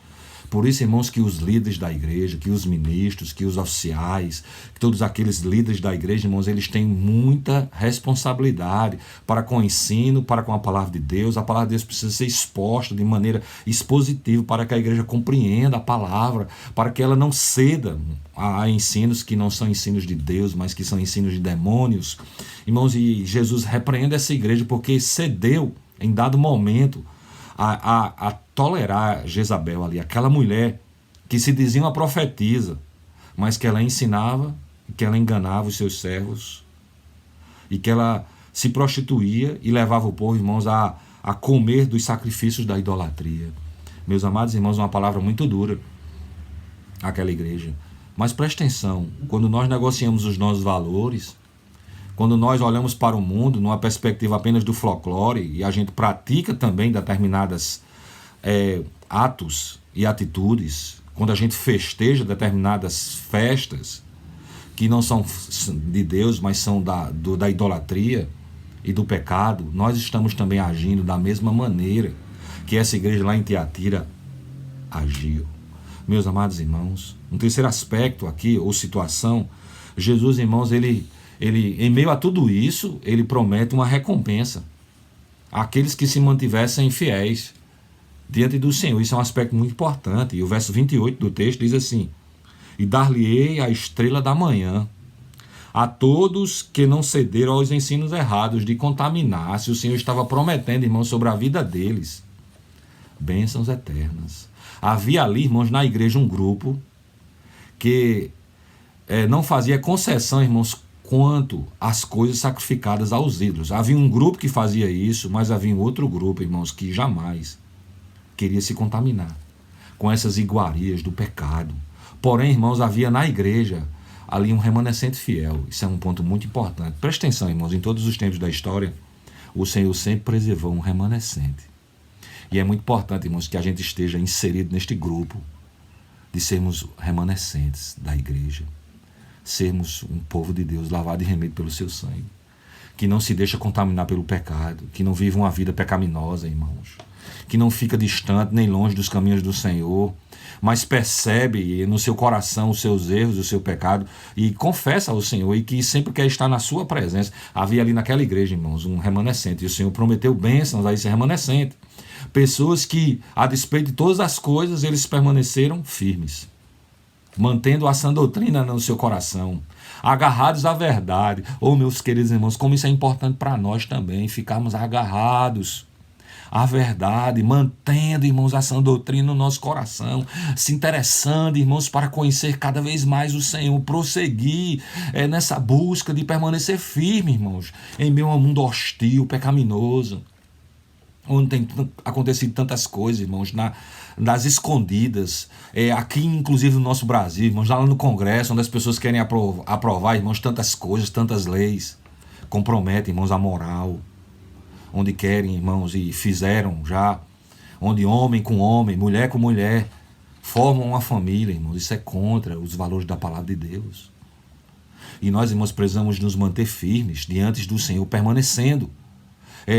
Por isso, irmãos, que os líderes da igreja, que os ministros, que os oficiais, que todos aqueles líderes da igreja, irmãos, eles têm muita responsabilidade para com o ensino, para com a palavra de Deus. A palavra de Deus precisa ser exposta de maneira expositiva para que a igreja compreenda a palavra, para que ela não ceda a ensinos que não são ensinos de Deus, mas que são ensinos de demônios. Irmãos, e Jesus repreende essa igreja porque cedeu em dado momento a tolerar Jezabel ali, aquela mulher que se dizia uma profetisa, mas que ela ensinava, que ela enganava os seus servos e que ela se prostituía e levava o povo, irmãos, a comer dos sacrifícios da idolatria. Meus amados irmãos, uma palavra muito dura aquela igreja. Mas preste atenção, quando nós negociamos os nossos valores, quando nós olhamos para o mundo numa perspectiva apenas do folclore e a gente pratica também determinadas atos e atitudes, quando a gente festeja determinadas festas que não são de Deus, mas são da idolatria e do pecado, nós estamos também agindo da mesma maneira que essa igreja lá em Tiatira agiu. Meus amados irmãos, um terceiro aspecto aqui, ou situação, Jesus, irmãos, ele em meio a tudo isso, ele promete uma recompensa àqueles que se mantivessem fiéis diante do Senhor. Isso é um aspecto muito importante. E o verso 28 do texto diz assim: e dar-lhe-ei a estrela da manhã a todos que não cederam aos ensinos errados de contaminar-se. O Senhor estava prometendo, irmãos, sobre a vida deles bênçãos eternas. Havia ali, irmãos, na igreja um grupo que não fazia concessão, irmãos, quanto às coisas sacrificadas aos ídolos. Havia um grupo que fazia isso, mas havia um outro grupo, irmãos, que jamais queria se contaminar com essas iguarias do pecado. Porém, irmãos, havia na igreja ali um remanescente fiel. Isso é um ponto muito importante. Preste atenção, irmãos, em todos os tempos da história, o Senhor sempre preservou um remanescente. E é muito importante, irmãos, que a gente esteja inserido neste grupo de sermos remanescentes da igreja. Sermos um povo de Deus lavado e remido pelo seu sangue, que não se deixa contaminar pelo pecado, que não vive uma vida pecaminosa, irmãos, que não fica distante nem longe dos caminhos do Senhor, mas percebe no seu coração os seus erros, o seu pecado e confessa ao Senhor e que sempre quer estar na sua presença. Havia ali naquela igreja, irmãos, um remanescente e o Senhor prometeu bênçãos a esse remanescente. Pessoas que, a despeito de todas as coisas, eles permaneceram firmes, mantendo a sã doutrina no seu coração, agarrados à verdade. Meus queridos irmãos, como isso é importante para nós também, ficarmos agarrados à verdade, mantendo, irmãos, a sã doutrina no nosso coração, se interessando, irmãos, para conhecer cada vez mais o Senhor, prosseguir nessa busca de permanecer firme, irmãos, em meio a um mundo hostil, pecaminoso, onde tem acontecido tantas coisas, irmãos, nas escondidas, aqui inclusive no nosso Brasil, irmãos, lá no Congresso, onde as pessoas querem aprovar, irmãos, tantas coisas, tantas leis, comprometem, irmãos, a moral, onde querem, irmãos, e fizeram já, onde homem com homem, mulher com mulher, formam uma família, irmãos. Isso é contra os valores da palavra de Deus. E nós, irmãos, precisamos nos manter firmes diante do Senhor, permanecendo.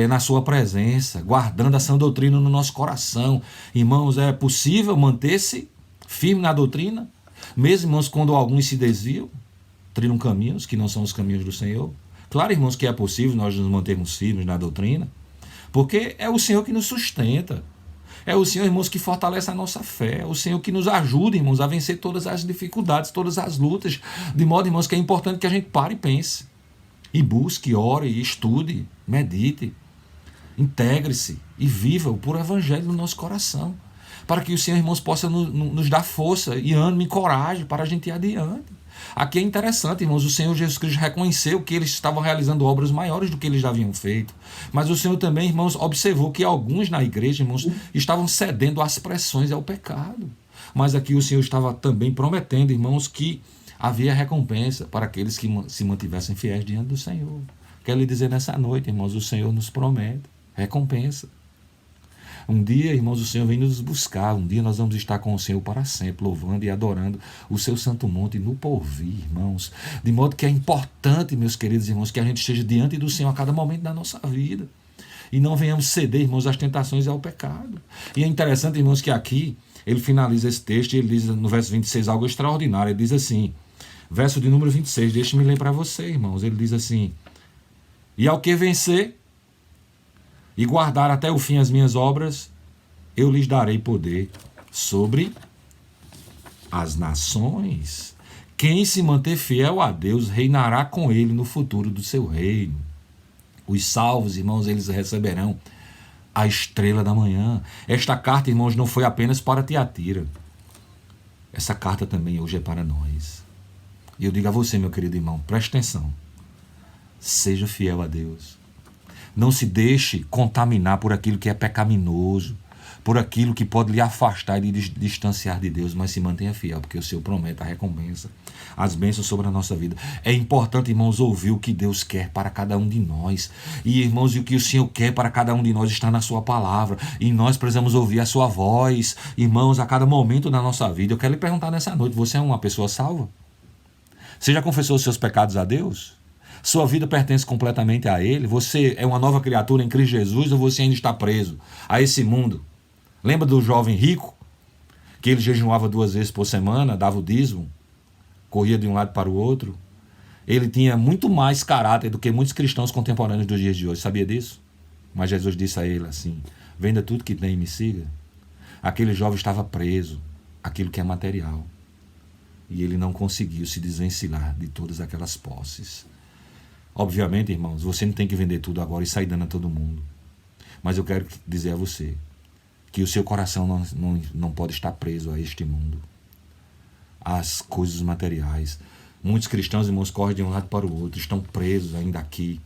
na sua presença, guardando a sã doutrina no nosso coração. Irmãos, é possível manter-se firme na doutrina, mesmo, irmãos, quando alguns se desviam, trilham caminhos que não são os caminhos do Senhor? Claro, irmãos, que é possível nós nos mantermos firmes na doutrina, porque é o Senhor que nos sustenta. É o Senhor, irmãos, que fortalece a nossa fé. É o Senhor que nos ajuda, irmãos, a vencer todas as dificuldades, todas as lutas. De modo, irmãos, que é importante que a gente pare e pense. E busque, ore, estude, medite. Integre-se e viva o puro evangelho no nosso coração. Para que o Senhor, irmãos, possa nos dar força e ânimo e coragem para a gente ir adiante. Aqui é interessante, irmãos, o Senhor Jesus Cristo reconheceu que eles estavam realizando obras maiores do que eles já haviam feito. Mas o Senhor também, irmãos, observou que alguns na igreja, irmãos, estavam cedendo às pressões e ao pecado. Mas aqui o Senhor estava também prometendo, irmãos, que havia recompensa para aqueles que se mantivessem fiéis diante do Senhor. Quero lhe dizer nessa noite, irmãos, o Senhor nos promete recompensa. Um dia, irmãos, o Senhor vem nos buscar. Um dia nós vamos estar com o Senhor para sempre, louvando e adorando o seu santo monte no porvir, irmãos. De modo que é importante, meus queridos irmãos, que a gente esteja diante do Senhor a cada momento da nossa vida. E não venhamos ceder, irmãos, às tentações e ao pecado. E é interessante, irmãos, que aqui ele finaliza esse texto e ele diz no verso 26 algo extraordinário. Ele diz assim, verso de número 26, deixe-me ler para você, irmãos. Ele diz assim, e ao que vencer e guardar até o fim as minhas obras, eu lhes darei poder sobre as nações. Quem se manter fiel a Deus reinará com ele no futuro do seu reino. Os salvos, irmãos, eles receberão a estrela da manhã. Esta carta, irmãos, não foi apenas para Tiatira. Essa carta também hoje é para nós. E eu digo a você, meu querido irmão, preste atenção. Seja fiel a Deus. Não se deixe contaminar por aquilo que é pecaminoso, por aquilo que pode lhe afastar e lhe distanciar de Deus, mas se mantenha fiel, porque o Senhor promete a recompensa, as bênçãos sobre a nossa vida. É importante, irmãos, ouvir o que Deus quer para cada um de nós. E, irmãos, e o que o Senhor quer para cada um de nós está na sua palavra. E nós precisamos ouvir a sua voz, irmãos, a cada momento da nossa vida. Eu quero lhe perguntar nessa noite, você é uma pessoa salva? Você já confessou os seus pecados a Deus? Sua vida pertence completamente a Ele? Você é uma nova criatura em Cristo Jesus ou você ainda está preso a esse mundo? Lembra do jovem rico? Que ele jejuava 2 vezes por semana, dava o dízimo, corria de um lado para o outro. Ele tinha muito mais caráter do que muitos cristãos contemporâneos dos dias de hoje. Sabia disso? Mas Jesus disse a ele assim, venda tudo que tem e me siga. Aquele jovem estava preso àquilo que é material. E ele não conseguiu se desvencilhar de todas aquelas posses. Obviamente, irmãos, você não tem que vender tudo agora e sair dando a todo mundo. Mas eu quero dizer a você que o seu coração não pode estar preso a este mundo, às coisas materiais. Muitos cristãos, irmãos, correm de um lado para o outro, estão presos ainda aqui.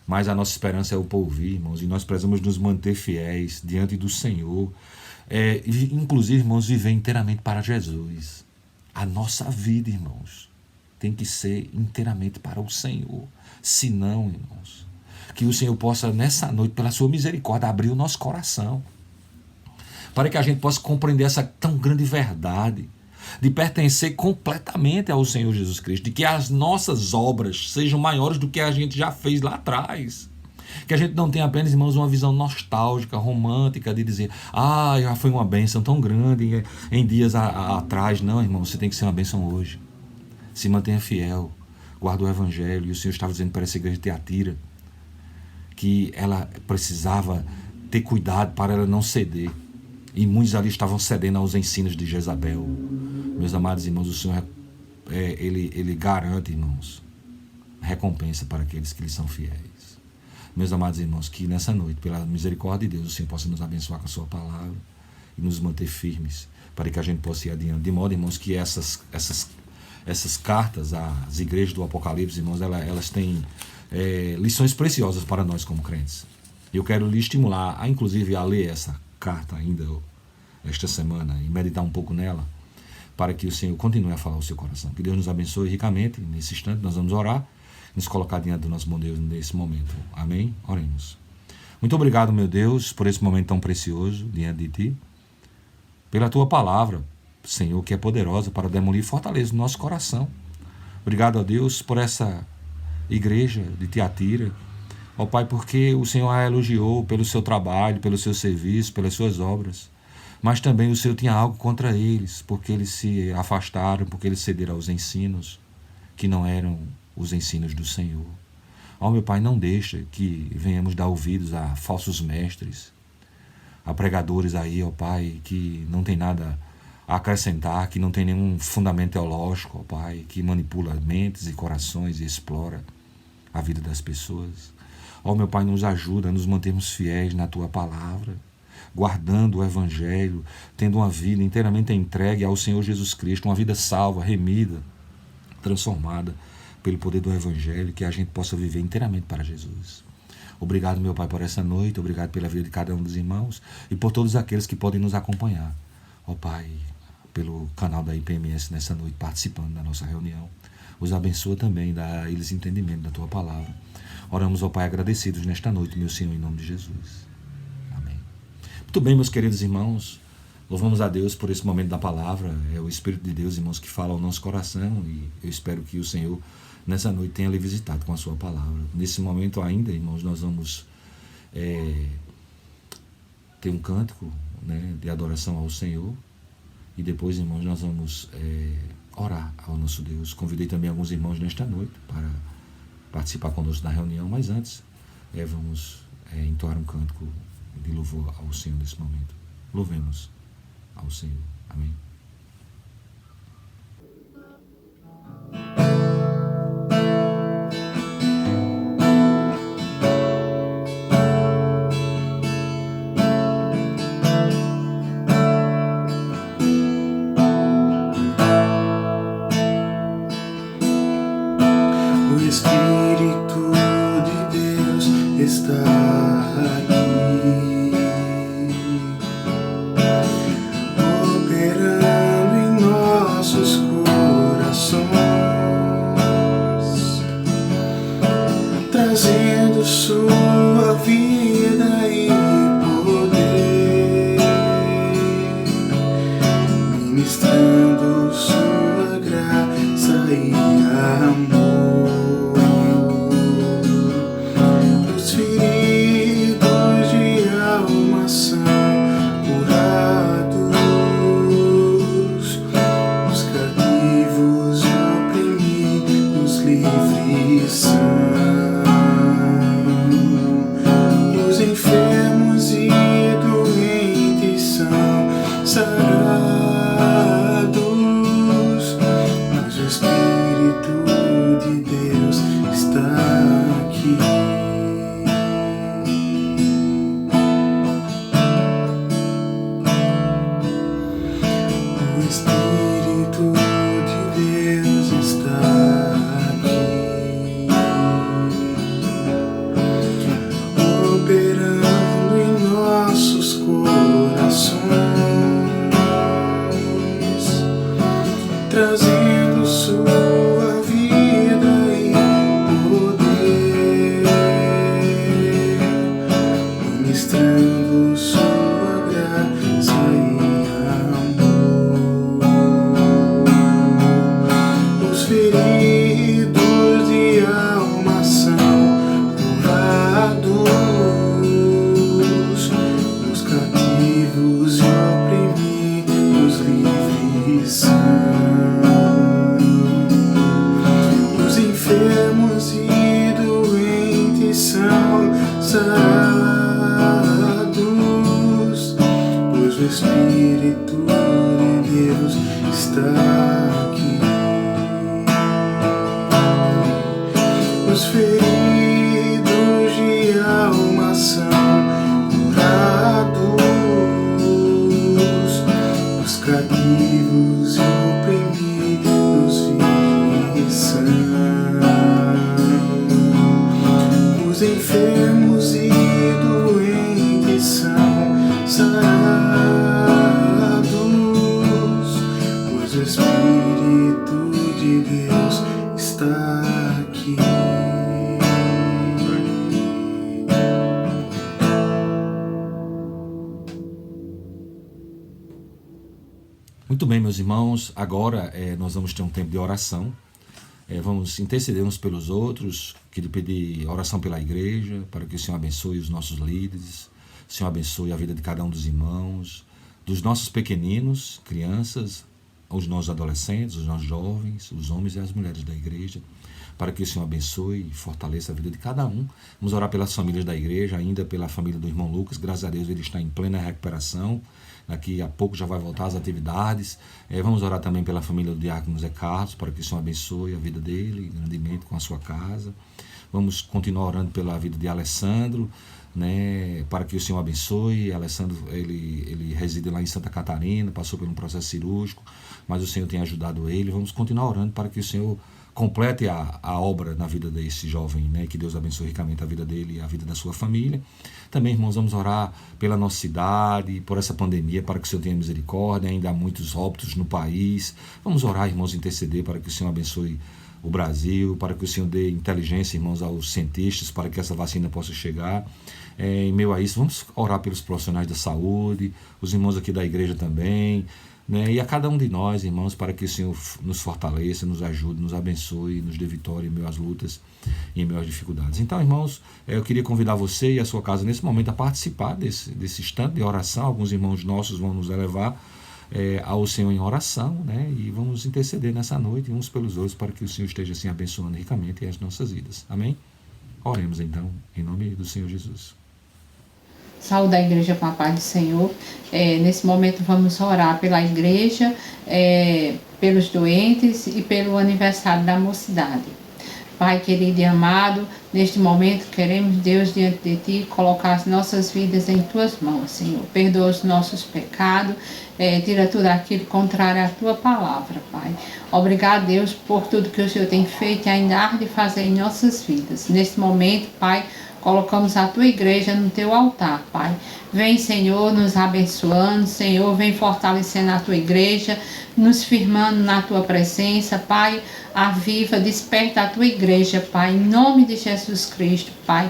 Mas a nossa esperança é o porvir, irmãos, e nós precisamos nos manter fiéis diante do Senhor. Inclusive, irmãos, viver inteiramente para Jesus. A nossa vida, irmãos, tem que ser inteiramente para o Senhor. Se não, irmãos, que o Senhor possa, nessa noite, pela sua misericórdia, abrir o nosso coração, para que a gente possa compreender essa tão grande verdade, de pertencer completamente ao Senhor Jesus Cristo, de que as nossas obras sejam maiores do que a gente já fez lá atrás. Que a gente não tenha apenas, irmãos, uma visão nostálgica, romântica, de dizer, já foi uma bênção tão grande em dias atrás. Não, irmão, você tem que ser uma bênção hoje. Se mantenha fiel, guarda o Evangelho. E o Senhor estava dizendo para essa igreja de Tiatira que ela precisava ter cuidado para ela não ceder. E muitos ali estavam cedendo aos ensinos de Jezabel. Meus amados irmãos, o Senhor, ele garante, irmãos, recompensa para aqueles que lhe são fiéis. Meus amados irmãos, que nessa noite, pela misericórdia de Deus, o Senhor possa nos abençoar com a sua palavra e nos manter firmes, para que a gente possa ir adiante. De modo, irmãos, que essas cartas às igrejas do Apocalipse, irmãos, elas têm lições preciosas para nós como crentes. Eu quero lhe estimular, inclusive, a ler essa carta ainda esta semana e meditar um pouco nela, para que o Senhor continue a falar ao seu coração. Que Deus nos abençoe ricamente. Nesse instante nós vamos orar, nos colocar diante do nosso bom Deus nesse momento. Amém? Oremos. Muito obrigado, meu Deus, por esse momento tão precioso diante de Ti, pela Tua palavra, Senhor, que é poderosa para demolir e fortalecer o nosso coração. Obrigado a Deus por essa igreja de Tiatira, Ó Pai, porque o Senhor a elogiou pelo seu trabalho, pelo seu serviço, pelas suas obras. Mas também o Senhor tinha algo contra eles, porque eles se afastaram, porque eles cederam aos ensinos que não eram os ensinos do Senhor. Ó meu Pai, não deixa que venhamos dar ouvidos a falsos mestres, a pregadores aí, ó Pai, que não tem nada a acrescentar, que não tem nenhum fundamento teológico, ó Pai, que manipula mentes e corações e explora a vida das pessoas. Ó meu Pai, nos ajuda a nos mantermos fiéis na Tua palavra, guardando o Evangelho, tendo uma vida inteiramente entregue ao Senhor Jesus Cristo, uma vida salva, remida, transformada pelo poder do Evangelho, que a gente possa viver inteiramente para Jesus. Obrigado, meu Pai, por essa noite, obrigado pela vida de cada um dos irmãos e por todos aqueles que podem nos acompanhar, ó Pai, pelo canal da IPMS nessa noite, participando da nossa reunião. Os abençoa também, dá a eles entendimento da Tua palavra. Oramos, ó Pai, agradecidos nesta noite, meu Senhor, em nome de Jesus. Amém. Muito bem, meus queridos irmãos, louvamos a Deus por esse momento da palavra. É o Espírito de Deus, irmãos, que fala ao nosso coração, e eu espero que o Senhor, nessa noite, tenha lhe visitado com a sua palavra. Nesse momento ainda, irmãos, nós vamos ter um cântico, né, de adoração ao Senhor, e depois, irmãos, nós vamos orar ao nosso Deus. Convidei também alguns irmãos nesta noite para participar conosco da reunião, mas antes vamos entoar um cântico de louvor ao Senhor nesse momento. Louvemos ao Senhor. Amém. O Espírito de Deus está aqui, operando em nossos corações, trazendo sua vida e poder, ministrando sua graça e amor. Os enfermos e doentes são sarados, mas o Espírito de Deus está aqui. O Espírito de Deus está aqui, operando em nossos corações, trazendo sua vida e poder, ministrando sua graça e amor. Os feridos de alma são curados, os cativos e oprimidos livres são. Os enfermos e doentes são sarados, pois o Espírito de Deus está aqui. Os feridos de alma são curados, os cativos e oprimidos livres são. Os enfermos e doentes são sarados, pois o Espírito de Deus está aqui. Muito bem, meus irmãos, agora nós vamos ter um tempo de oração. Vamos interceder uns pelos outros, queria pedir oração pela igreja, para que o Senhor abençoe os nossos líderes, o Senhor abençoe a vida de cada um dos irmãos, dos nossos pequeninos, crianças, os nossos adolescentes, os nossos jovens, os homens e as mulheres da igreja, para que o Senhor abençoe e fortaleça a vida de cada um. Vamos orar pelas famílias da igreja, ainda pela família do irmão Lucas, graças a Deus ele está em plena recuperação, daqui a pouco já vai voltar às atividades. Vamos orar também pela família do diácono Zé Carlos, para que o Senhor abençoe a vida dele, grandemente com a sua casa. Vamos continuar orando pela vida de Alessandro, né, para que o Senhor abençoe. Alessandro, ele reside lá em Santa Catarina, passou por um processo cirúrgico, mas o Senhor tem ajudado ele. Vamos continuar orando para que o Senhor complete a obra na vida desse jovem, né? Que Deus abençoe ricamente a vida dele e a vida da sua família. Também, irmãos, vamos orar pela nossa cidade, por essa pandemia, para que o Senhor tenha misericórdia. Ainda há muitos óbitos no país. Vamos orar, irmãos, interceder para que o Senhor abençoe o Brasil, para que o Senhor dê inteligência, irmãos, aos cientistas, para que essa vacina possa chegar. Em meio a isso, vamos orar pelos profissionais da saúde, os irmãos aqui da igreja também, né? E a cada um de nós, irmãos, para que o Senhor nos fortaleça, nos ajude, nos abençoe, nos dê vitória em meio às lutas e em meio às dificuldades. Então, irmãos, eu queria convidar você e a sua casa nesse momento a participar desse instante de oração. Alguns irmãos nossos vão nos elevar ao Senhor em oração, né? E vamos interceder nessa noite uns pelos outros para que o Senhor esteja assim abençoando ricamente as nossas vidas. Amém? Oremos então, em nome do Senhor Jesus. Saúde a igreja com a paz do Senhor. Nesse momento vamos orar pela igreja, pelos doentes e pelo aniversário da mocidade. Pai querido e amado, neste momento queremos, Deus, diante de Ti, colocar as nossas vidas em Tuas mãos, Senhor. Perdoa os nossos pecados, tira tudo aquilo contrário à Tua palavra, Pai. Obrigado, Deus, por tudo que o Senhor tem feito e ainda há de fazer em nossas vidas. Neste momento, Pai, colocamos a Tua igreja no Teu altar, Pai. Vem, Senhor, nos abençoando, Senhor, vem fortalecendo a Tua igreja, nos firmando na Tua presença, Pai. Aviva, desperta a Tua igreja, Pai, em nome de Jesus Cristo, Pai.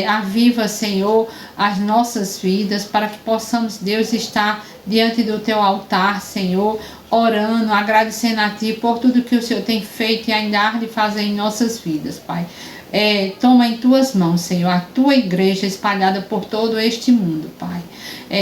Aviva, Senhor, as nossas vidas, para que possamos, Deus, estar diante do Teu altar, Senhor, orando, agradecendo a Ti por tudo que o Senhor tem feito e ainda há de fazer em nossas vidas, Pai. Toma em Tuas mãos, Senhor, a Tua igreja espalhada por todo este mundo, Pai.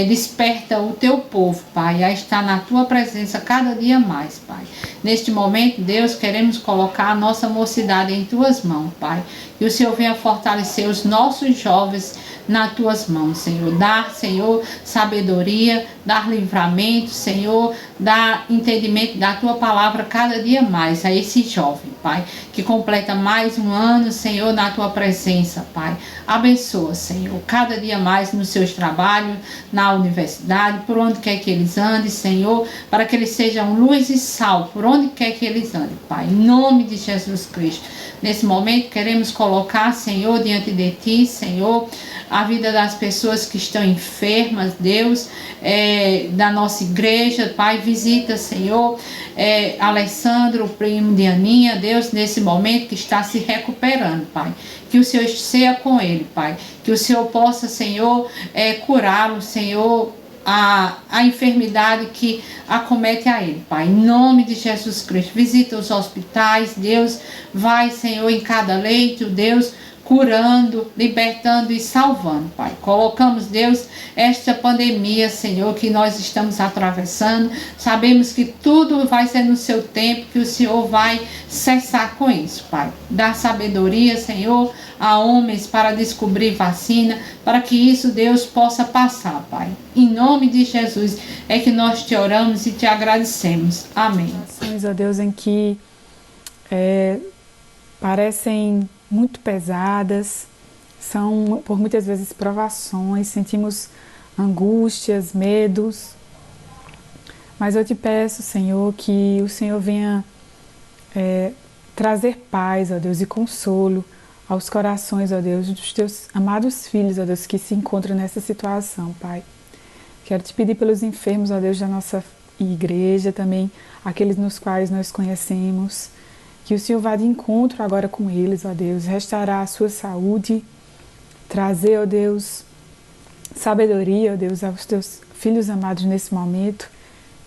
Desperta o Teu povo, Pai, a estar na Tua presença cada dia mais, Pai. Neste momento, Deus, queremos colocar a nossa mocidade em Tuas mãos, Pai. Que o Senhor venha fortalecer os nossos jovens nas Tuas mãos, Senhor. Dar, Senhor, sabedoria, dar livramento, Senhor, dar entendimento da Tua palavra cada dia mais a esse jovem, Pai, que completa mais um ano, Senhor, na Tua presença, Pai. Abençoa, Senhor, cada dia mais nos seus trabalhos, na universidade, por onde quer que eles andem, Senhor, para que eles sejam luz e sal, por onde quer que eles andem, Pai, em nome de Jesus Cristo. Nesse momento queremos colocar, Senhor, diante de Ti, Senhor, a vida das pessoas que estão enfermas, Deus, da nossa igreja, Pai, visita, Senhor, Alessandro, o primo de Aninha, Deus, nesse momento que está se recuperando, Pai, que o Senhor esteja com ele, Pai, que o Senhor possa, Senhor, curá-lo, Senhor, a enfermidade que acomete a ele, Pai, em nome de Jesus Cristo. Visita os hospitais, Deus, vai, Senhor, em cada leito, Deus, curando, libertando e salvando, Pai. Colocamos, Deus, esta pandemia, Senhor, que nós estamos atravessando. Sabemos que tudo vai ser no seu tempo, que o Senhor vai cessar com isso, Pai. Dá sabedoria, Senhor, a homens para descobrir vacina, para que isso, Deus, possa passar, Pai. Em nome de Jesus é que nós te oramos e te agradecemos. Amém. Ó Deus, em que parecem muito pesadas, são por muitas vezes provações, sentimos angústias, medos, mas eu te peço, Senhor, que o Senhor venha trazer paz, ó Deus, e consolo aos corações, ó Deus, dos teus amados filhos, ó Deus, que se encontram nessa situação, Pai. Quero te pedir pelos enfermos, ó Deus, da nossa igreja, também aqueles nos quais nós conhecemos, que o Senhor vá de encontro agora com eles, ó Deus, restaurar a sua saúde, trazer, ó Deus, sabedoria, ó Deus, aos teus filhos amados nesse momento,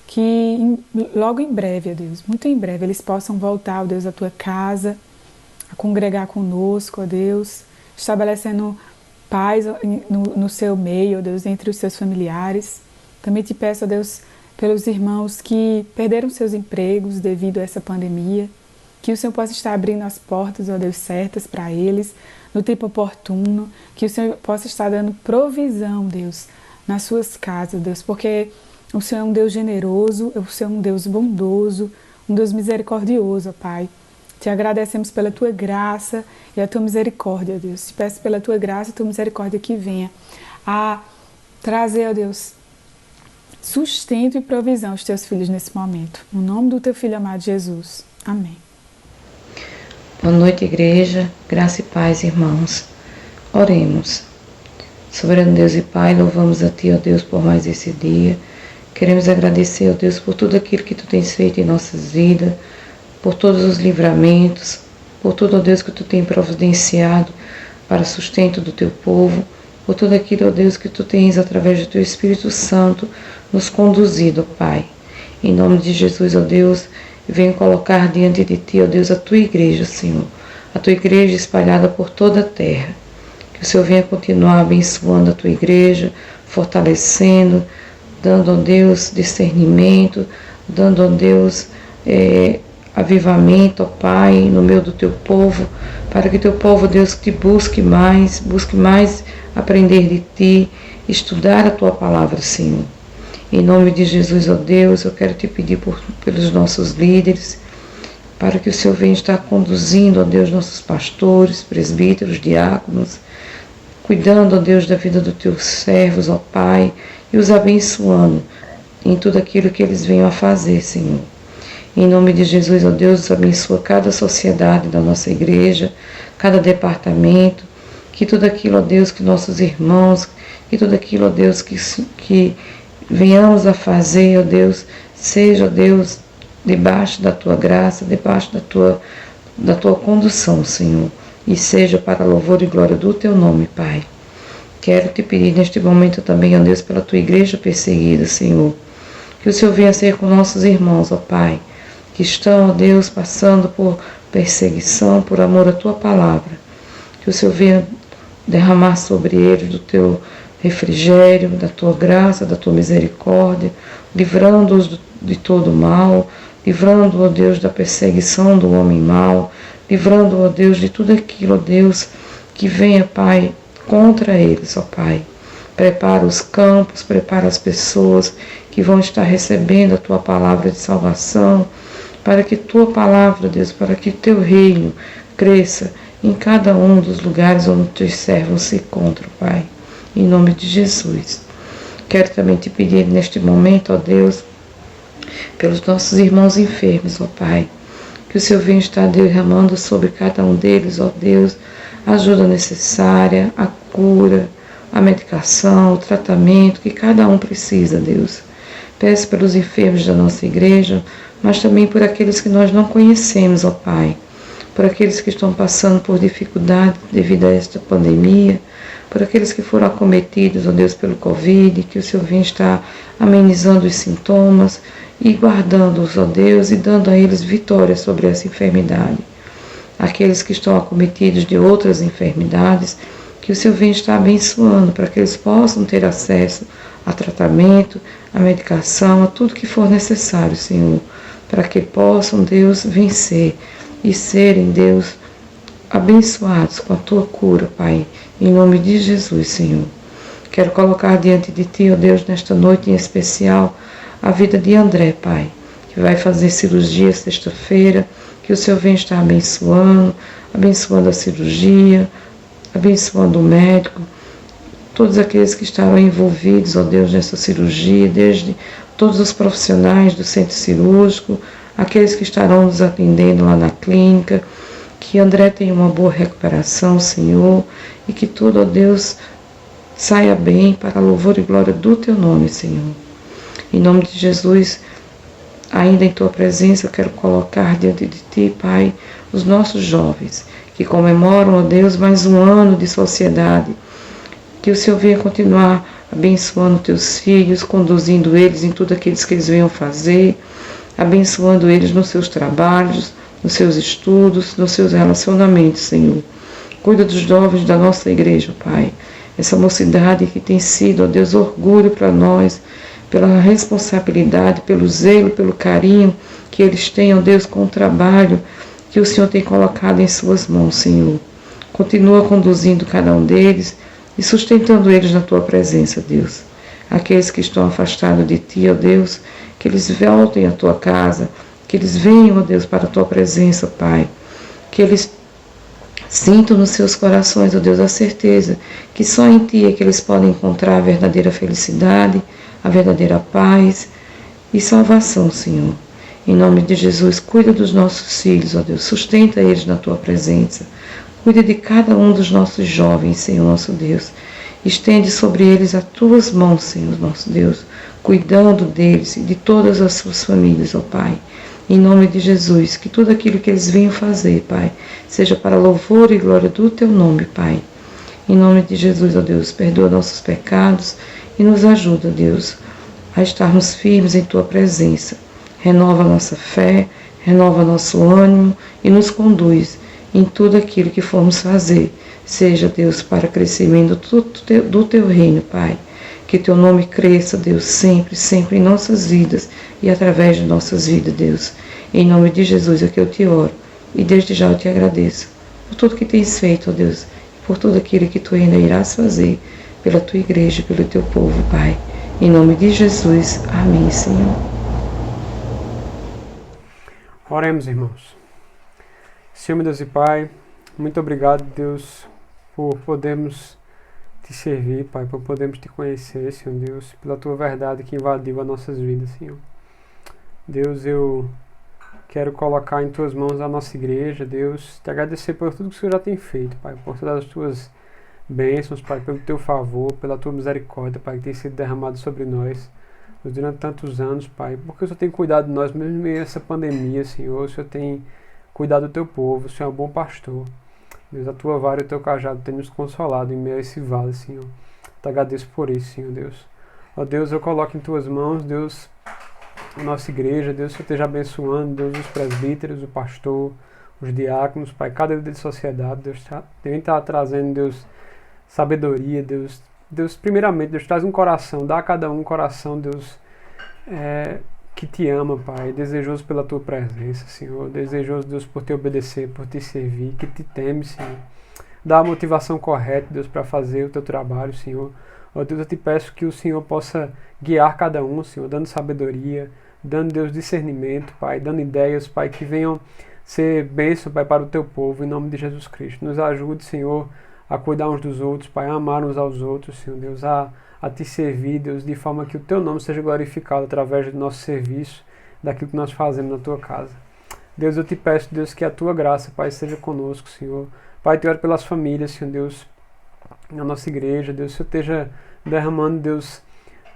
que logo em breve, ó Deus, muito em breve, eles possam voltar, ó Deus, à tua casa, a congregar conosco, ó Deus, estabelecendo paz no seu meio, ó Deus, entre os seus familiares. Também te peço, ó Deus, pelos irmãos que perderam seus empregos devido a essa pandemia, que o Senhor possa estar abrindo as portas, ó Deus, certas para eles, no tempo oportuno, que o Senhor possa estar dando provisão, Deus, nas suas casas, Deus, porque o Senhor é um Deus generoso, o Senhor é um Deus bondoso, um Deus misericordioso, ó Pai. Te agradecemos pela tua graça e a tua misericórdia, Deus. Te peço pela tua graça e tua misericórdia que venha a trazer, ó Deus, sustento e provisão aos teus filhos nesse momento. No nome do teu Filho amado Jesus. Amém. Boa noite, igreja. Graça e paz, irmãos. Oremos. Soberano Deus e Pai, louvamos a Ti, ó Deus, por mais esse dia. Queremos agradecer, ó Deus, por tudo aquilo que Tu tens feito em nossas vidas, por todos os livramentos, por tudo, ó Deus, que Tu tens providenciado para o sustento do Teu povo, por tudo aquilo, ó Deus, que Tu tens, através do Teu Espírito Santo, nos conduzido, ó Pai. Em nome de Jesus, ó Deus, venho colocar diante de Ti, ó Deus, a Tua igreja, Senhor, a Tua igreja espalhada por toda a terra. Que o Senhor venha continuar abençoando a Tua igreja, fortalecendo, dando, ó Deus, discernimento, dando, ó Deus, avivamento, ó Pai, no meio do Teu povo, para que Teu povo, ó Deus, te busque mais aprender de Ti, estudar a Tua palavra, Senhor. Em nome de Jesus, ó Deus, eu quero Te pedir pelos nossos líderes, para que o Senhor venha estar conduzindo, ó Deus, nossos pastores, presbíteros, diáconos, cuidando, ó Deus, da vida dos Teus servos, ó Pai, e os abençoando em tudo aquilo que eles venham a fazer, Senhor. Em nome de Jesus, ó Deus, abençoa cada sociedade da nossa igreja, cada departamento, que tudo aquilo, ó Deus, que nossos irmãos, que tudo aquilo, ó Deus, que venhamos a fazer, ó Deus, seja, ó Deus, debaixo da Tua graça, debaixo da tua condução, Senhor, e seja para louvor e glória do Teu nome, Pai. Quero Te pedir neste momento também, ó Deus, pela Tua igreja perseguida, Senhor, que o Senhor venha ser com nossos irmãos, ó Pai, que estão, ó Deus, passando por perseguição, por amor à Tua palavra, que o Senhor venha derramar sobre eles do Teu refrigério, da Tua graça, da Tua misericórdia, livrando-os de todo mal, livrando, ó Deus, da perseguição do homem mau, livrando, ó Deus, de tudo aquilo, ó Deus, que venha, Pai, contra eles, ó Pai. Prepara os campos, prepara as pessoas que vão estar recebendo a Tua palavra de salvação, para que Tua palavra, Deus, para que Teu reino cresça em cada um dos lugares onde Teus servos se encontram, Pai. Em nome de Jesus. Quero também Te pedir neste momento, ó Deus, pelos nossos irmãos enfermos, ó Pai, que o Senhor venha estar derramando sobre cada um deles, ó Deus, a ajuda necessária, a cura, a medicação, o tratamento que cada um precisa, Deus. Peço pelos enfermos da nossa igreja, mas também por aqueles que nós não conhecemos, ó Pai, por aqueles que estão passando por dificuldade devido a esta pandemia, por aqueles que foram acometidos, ó Deus, pelo Covid, que o Senhor venha estar amenizando os sintomas e guardando-os, ó Deus, e dando a eles vitória sobre essa enfermidade. Aqueles que estão acometidos de outras enfermidades, que o Senhor venha estar abençoando para que eles possam ter acesso a tratamento, a medicação, a tudo que for necessário, Senhor, para que possam, Deus, vencer e serem, Deus, abençoados com a Tua cura, Pai, em nome de Jesus, Senhor. Quero colocar diante de Ti, ó Deus, nesta noite em especial, a vida de André, Pai, que vai fazer cirurgia sexta-feira, que o Senhor venha estar abençoando a cirurgia, abençoando o médico, todos aqueles que estarão envolvidos, ó Deus, nessa cirurgia, desde todos os profissionais do centro cirúrgico, aqueles que estarão nos atendendo lá na clínica, que André tenha uma boa recuperação, Senhor, e que tudo, ó Deus, saia bem para louvor e glória do Teu nome, Senhor. Em nome de Jesus, ainda em Tua presença, eu quero colocar diante de Ti, Pai, os nossos jovens, que comemoram, ó Deus, mais um ano de sociedade. Que o Senhor venha continuar abençoando teus filhos, conduzindo eles em tudo aquilo que eles venham fazer, abençoando eles nos seus trabalhos, nos seus estudos, nos seus relacionamentos, Senhor. Cuida dos jovens da nossa igreja, Pai. Essa mocidade que tem sido, ó Deus, orgulho para nós, pela responsabilidade, pelo zelo, pelo carinho que eles têm, ó Deus, com o trabalho que o Senhor tem colocado em suas mãos, Senhor. Continua conduzindo cada um deles e sustentando eles na Tua presença, Deus. Aqueles que estão afastados de Ti, ó Deus, que eles voltem à Tua casa, que eles venham, ó Deus, para a Tua presença, Pai. Que eles sintam nos seus corações, ó Deus, a certeza que só em Ti é que eles podem encontrar a verdadeira felicidade, a verdadeira paz e salvação, Senhor. Em nome de Jesus, cuida dos nossos filhos, ó Deus, sustenta eles na Tua presença. Cuida de cada um dos nossos jovens, Senhor, nosso Deus. Estende sobre eles as Tuas mãos, Senhor, nosso Deus, cuidando deles e de todas as suas famílias, ó Pai. Em nome de Jesus, que tudo aquilo que eles venham fazer, Pai, seja para louvor e glória do Teu nome, Pai. Em nome de Jesus, ó Deus, perdoa nossos pecados e nos ajuda, Deus, a estarmos firmes em Tua presença. Renova nossa fé, renova nosso ânimo e nos conduz em tudo aquilo que formos fazer. Seja, Deus, para crescimento do Teu reino, Pai. Que Teu nome cresça, Deus, sempre, sempre em nossas vidas e através de nossas vidas, Deus. Em nome de Jesus é que eu Te oro e desde já eu Te agradeço por tudo que Tens feito, ó Deus, e por tudo aquilo que Tu ainda irás fazer pela Tua igreja, pelo Teu povo, Pai. Em nome de Jesus, amém, Senhor. Oremos, irmãos. Senhor, meu Deus e Pai, muito obrigado, Deus, por podermos Te servir, Pai, por podermos Te conhecer, Senhor Deus, pela Tua verdade que invadiu as nossas vidas, Senhor. Deus, eu quero colocar em Tuas mãos a nossa igreja, Deus, Te agradecer por tudo que o Senhor já tem feito, Pai, por todas as Tuas bênçãos, Pai, pelo Teu favor, pela Tua misericórdia, Pai, que tem sido derramado sobre nós durante tantos anos, Pai, porque o Senhor tem cuidado de nós, mesmo em meio a essa pandemia, Senhor, o Senhor tem cuidado do Teu povo, o Senhor é um bom pastor. Deus, a Tua vara e o Teu cajado tem nos consolado em meio a esse vale, Senhor. Te agradeço por isso, Senhor Deus. Ó Deus, eu coloco em Tuas mãos, Deus, a nossa igreja, Deus, que esteja abençoando, Deus, os presbíteros, o pastor, os diáconos, Pai, cada líder de sociedade, Deus, também está trazendo, Deus, sabedoria, Deus. Deus, primeiramente, Deus, traz um coração, dá a cada um coração, Deus, que Te ama, Pai, desejoso pela Tua presença, Senhor, desejoso, Deus, por Te obedecer, por Te servir, que Te teme, Senhor. Dá a motivação correta, Deus, para fazer o Teu trabalho, Senhor. Ó Deus, eu Te peço que o Senhor possa guiar cada um, Senhor, dando sabedoria, dando, Deus, discernimento, Pai, dando ideias, Pai, que venham ser bênção, Pai, para o Teu povo, em nome de Jesus Cristo. Nos ajude, Senhor, a cuidar uns dos outros, Pai, a amar uns aos outros, Senhor Deus, a Te servir, Deus, de forma que o Teu nome seja glorificado através do nosso serviço, daquilo que nós fazemos na Tua casa. Deus, eu Te peço, Deus, que a Tua graça, Pai, seja conosco, Senhor. Pai, Te oro pelas famílias, Senhor Deus, na nossa igreja, Deus, que o Senhor esteja derramando, Deus,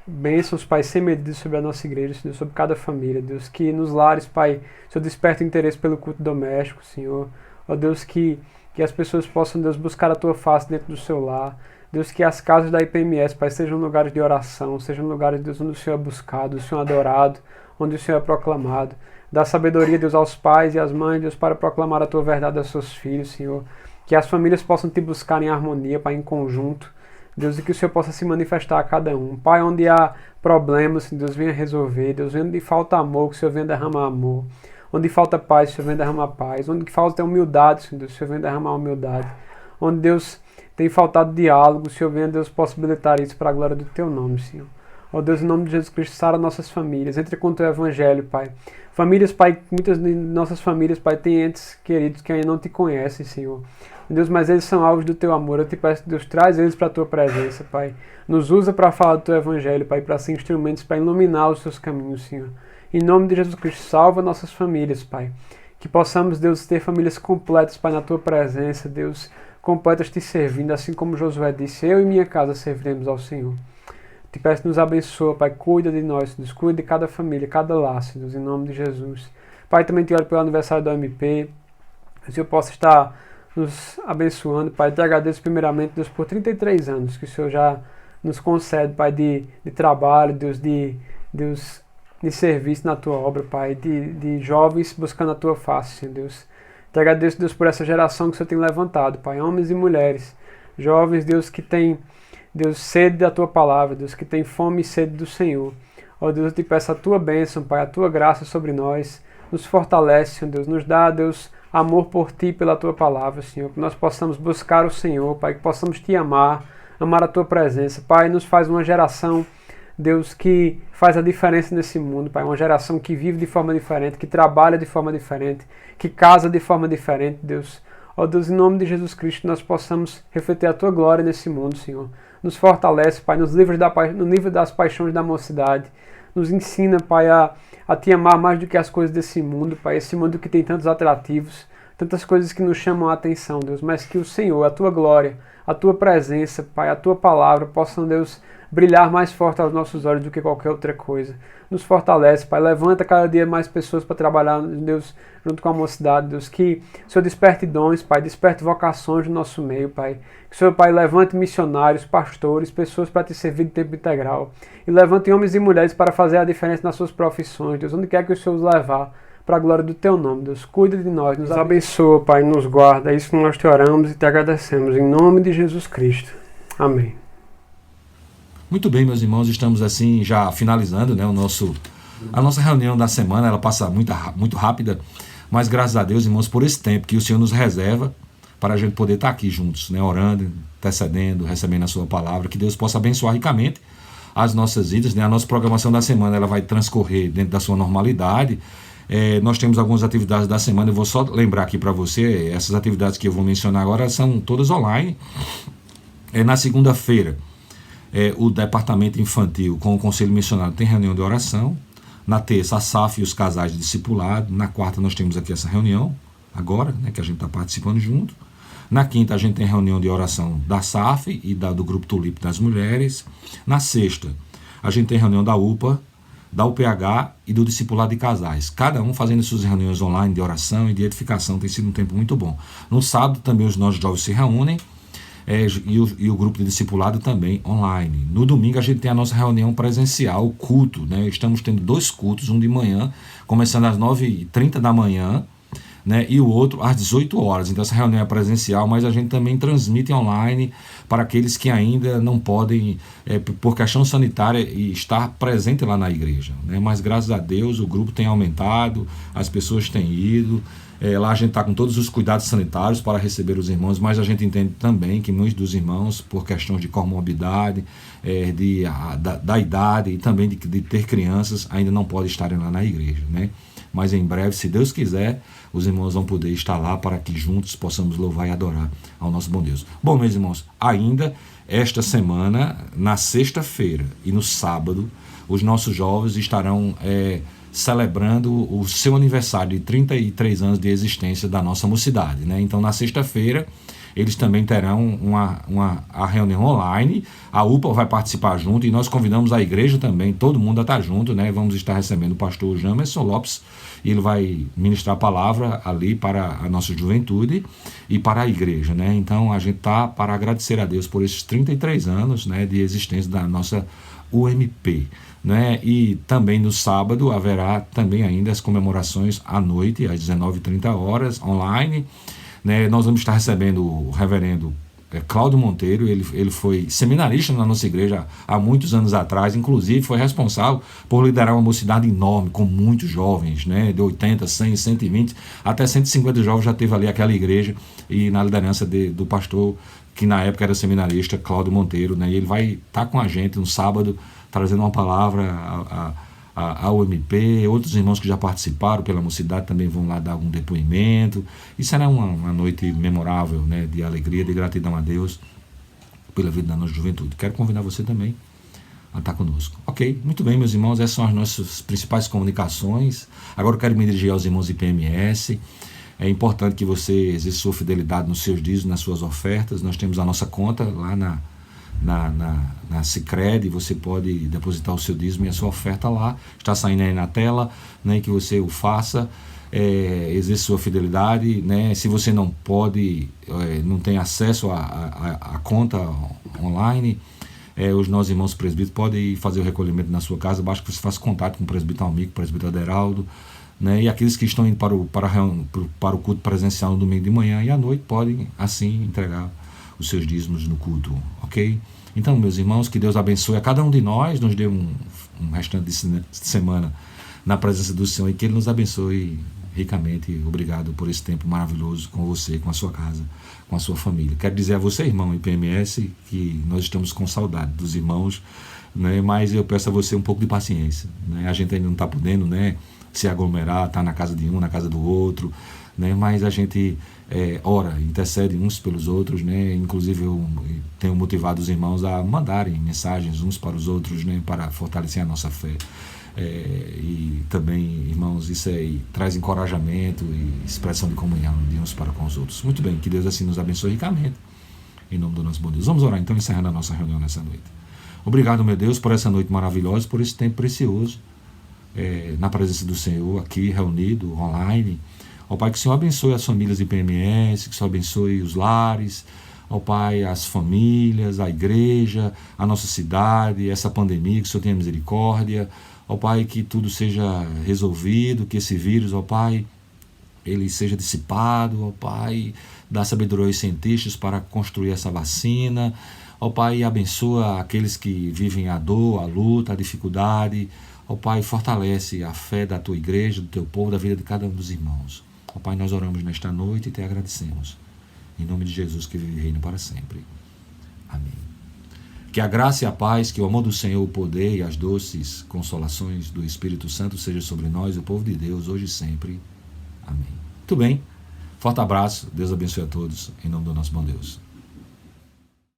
bênçãos, Pai, sem medida sobre a nossa igreja, Senhor, sobre cada família, Deus, que nos lares, Pai, o Senhor desperta interesse pelo culto doméstico, Senhor. Ó Deus, que as pessoas possam, Deus, buscar a Tua face dentro do seu lar. Deus, que as casas da IPMS, Pai, sejam lugares de oração, sejam lugares, Deus, onde o Senhor é buscado, o Senhor é adorado, onde o Senhor é proclamado. Dá sabedoria, Deus, aos pais e às mães, Deus, para proclamar a Tua verdade aos seus filhos, Senhor. Que as famílias possam Te buscar em harmonia, Pai, em conjunto. Deus, e que o Senhor possa se manifestar a cada um. Pai, onde há problemas, Deus, venha resolver. Deus, onde falta amor, que o Senhor venha derramar amor. Onde falta paz, o Senhor venha derramar paz. Onde falta humildade, Senhor, Deus, o Senhor venha derramar humildade. Onde, Deus, tem faltado diálogo, o Senhor venha, Deus, possibilitar isso para a glória do Teu nome, Senhor. Ó Deus, em nome de Jesus Cristo, sara nossas famílias, entre com o Teu Evangelho, Pai. Famílias, Pai, muitas de nossas famílias, Pai, têm entes queridos que ainda não Te conhecem, Senhor. Deus, mas eles são alvos do Teu amor. Eu Te peço, Deus, traz eles para a Tua presença, Pai. Nos usa para falar do Teu Evangelho, Pai, para ser instrumentos para iluminar os Teus caminhos, Senhor. Em nome de Jesus Cristo, salva nossas famílias, Pai. Que possamos, Deus, ter famílias completas, Pai, na Tua presença, Deus, completas Te servindo, assim como Josué disse, eu e minha casa serviremos ao Senhor. Te peço, nos abençoa, Pai, cuida de nós, Deus, cuida de cada família, cada laço, Deus, em nome de Jesus. Pai, também Te oro pelo aniversário do OMP, que o Senhor possa estar nos abençoando, Pai. Te agradeço primeiramente, Deus, por 33 anos que o Senhor já nos concede, Pai, de trabalho, Deus, de serviço na Tua obra, Pai, de jovens buscando a Tua face, Senhor Deus. Te agradeço, Deus, por essa geração que o Senhor tem levantado, Pai, homens e mulheres, jovens, Deus, que tem, Deus, sede da Tua palavra, Deus, que tem fome e sede do Senhor. Ó Deus, eu te peço a Tua bênção, Pai, a Tua graça sobre nós, nos fortalece, Senhor Deus, nos dá, Deus, amor por Ti, pela Tua palavra, Senhor, que nós possamos buscar o Senhor, Pai, que possamos Te amar a Tua presença, Pai, nos faz uma geração, Deus, que faz a diferença nesse mundo, Pai, uma geração que vive de forma diferente, que trabalha de forma diferente, que casa de forma diferente, Deus. Ó Deus, em nome de Jesus Cristo, nós possamos refletir a Tua glória nesse mundo, Senhor. Nos fortalece, Pai, nos livra no nível das paixões da mocidade. Nos ensina, Pai, a Te amar mais do que as coisas desse mundo, Pai, esse mundo que tem tantos atrativos, tantas coisas que nos chamam a atenção, Deus, mas que o Senhor, a Tua glória, a Tua presença, Pai, a Tua palavra possam, Deus, brilhar mais forte aos nossos olhos do que qualquer outra coisa. Nos fortalece, Pai, levanta cada dia mais pessoas para trabalhar, Deus, junto com a mocidade, Deus, que o Senhor desperte dons, Pai, desperte vocações no nosso meio, Pai, que o Senhor, Pai, levante missionários, pastores, pessoas para Te servir de tempo integral, e levante homens e mulheres para fazer a diferença nas suas profissões, Deus, onde quer que o Senhor os levar, para a glória do Teu nome, Deus, cuida de nós, nos abençoa, Pai, nos guarda, é isso que nós Te oramos e Te agradecemos, em nome de Jesus Cristo, amém. Muito bem, meus irmãos, estamos assim já finalizando, né, a nossa reunião da semana. Ela passa muito rápida, mas graças a Deus, irmãos, por esse tempo que o Senhor nos reserva para a gente poder estar aqui juntos, né, orando, intercedendo, recebendo a Sua palavra, que Deus possa abençoar ricamente as nossas vidas, né. A nossa programação da semana ela vai transcorrer dentro da sua normalidade. Nós temos algumas atividades da semana, eu vou só lembrar aqui para você, essas atividades que eu vou mencionar agora são todas online. Na segunda-feira, o Departamento Infantil com o Conselho Missionário tem reunião de oração. Na terça, a SAF e os casais de discipulado. Na quarta, nós temos aqui essa reunião, agora, né, que a gente está participando junto. Na quinta, a gente tem reunião de oração da SAF e do Grupo Tulipe das Mulheres. Na sexta, a gente tem reunião da UPA, da UPH e do Discipulado de Casais. Cada um fazendo suas reuniões online de oração e de edificação. Tem sido um tempo muito bom. No sábado, também os nossos jovens se reúnem. E o grupo de discipulado também online. No domingo a gente tem a nossa reunião presencial, o culto, né? Estamos tendo 2 cultos, um de manhã, começando às 9h30 da manhã, né? E o outro às 18 horas. Então essa reunião é presencial, mas a gente também transmite online para aqueles que ainda não podem, por questão sanitária, estar presente lá na igreja, né? Mas graças a Deus o grupo tem aumentado, as pessoas têm ido. Lá a gente está com todos os cuidados sanitários para receber os irmãos, mas a gente entende também que muitos dos irmãos, por questões de comorbidade, da idade e também de ter crianças, ainda não podem estarem lá na igreja, né? Mas em breve, se Deus quiser, os irmãos vão poder estar lá para que juntos possamos louvar e adorar ao nosso bom Deus. Bom, meus irmãos, ainda esta semana, na sexta-feira e no sábado, os nossos jovens estarão celebrando o seu aniversário de 33 anos de existência da nossa mocidade, né? Então, na sexta-feira, eles também terão a reunião online. A UPA vai participar junto e nós convidamos a igreja também, todo mundo a estar junto, né? Vamos estar recebendo o pastor Jamerson Lopes e ele vai ministrar a palavra ali para a nossa juventude e para a igreja, né? Então, a gente está para agradecer a Deus por esses 33 anos, né, de existência da nossa UMP, né? E também no sábado haverá também ainda as comemorações à noite, às 19h30 online, né? Nós vamos estar recebendo o reverendo Cláudio Monteiro. Ele foi seminarista na nossa igreja há muitos anos atrás, inclusive foi responsável por liderar uma mocidade enorme, com muitos jovens, né? De 80, 100, 120, até 150 jovens já teve ali aquela igreja, e na liderança do pastor, que na época era seminarista, Cláudio Monteiro, né? E ele vai estar com a gente no sábado, trazendo uma palavra ao UMP. Outros irmãos que já participaram pela mocidade também vão lá dar algum depoimento. E será uma noite memorável, né, de alegria, de gratidão a Deus pela vida da nossa juventude. Quero convidar você também a estar conosco. Ok, muito bem, meus irmãos, essas são as nossas principais comunicações. Agora eu quero me dirigir aos irmãos IPMS. É importante que você exerça sua fidelidade nos seus dízimos, nas suas ofertas. Nós temos a nossa conta lá na Sicredi. Você pode depositar o seu dízimo e a sua oferta lá. Está saindo aí na tela, né, que você o faça. Exerça sua fidelidade, né? Se você não pode, não tem acesso à conta online, os nossos irmãos presbíteros podem fazer o recolhimento na sua casa, basta que você faça contato com o presbítero Almico, o presbítero Aderaldo, né? E aqueles que estão indo para o culto presencial no domingo de manhã e à noite podem, assim, entregar os seus dízimos no culto, ok? Então, meus irmãos, que Deus abençoe a cada um de nós, nos dê um restante de semana na presença do Senhor e que Ele nos abençoe ricamente. Obrigado por esse tempo maravilhoso com você, com a sua casa, com a sua família. Quero dizer a você, irmão IPMS, que nós estamos com saudade dos irmãos, né? Mas eu peço a você um pouco de paciência, né? A gente ainda não está podendo, né, se aglomerar, estar na casa de um, na casa do outro, né? Mas a gente ora, intercede uns pelos outros, né? Inclusive eu tenho motivado os irmãos a mandarem mensagens uns para os outros, né, para fortalecer a nossa fé. E também, irmãos, isso aí traz encorajamento e expressão de comunhão de uns para com os outros. Muito bem, que Deus assim nos abençoe ricamente, em nome do nosso bom Deus. Vamos orar então, encerrando a nossa reunião nessa noite. Obrigado, meu Deus, por essa noite maravilhosa, por esse tempo precioso na presença do Senhor, aqui reunido, online. Ó Pai, que o Senhor abençoe as famílias de PMS, que o Senhor abençoe os lares, ó Pai, as famílias, a igreja, a nossa cidade, essa pandemia, que o Senhor tenha misericórdia. Ó Pai, que tudo seja resolvido, que esse vírus, ó Pai, ele seja dissipado, ó Pai, dá sabedoria aos cientistas para construir essa vacina. Ó Pai, abençoa aqueles que vivem a dor, a luta, a dificuldade. Ó Pai, fortalece a fé da Tua igreja, do Teu povo, da vida de cada um dos irmãos. Ó Pai, nós oramos nesta noite e Te agradecemos. Em nome de Jesus, que vive e reina para sempre. Amém. Que a graça e a paz, que o amor do Senhor, o poder e as doces consolações do Espírito Santo seja sobre nós, o povo de Deus, hoje e sempre. Amém. Muito bem. Forte abraço. Deus abençoe a todos. Em nome do nosso bom Deus.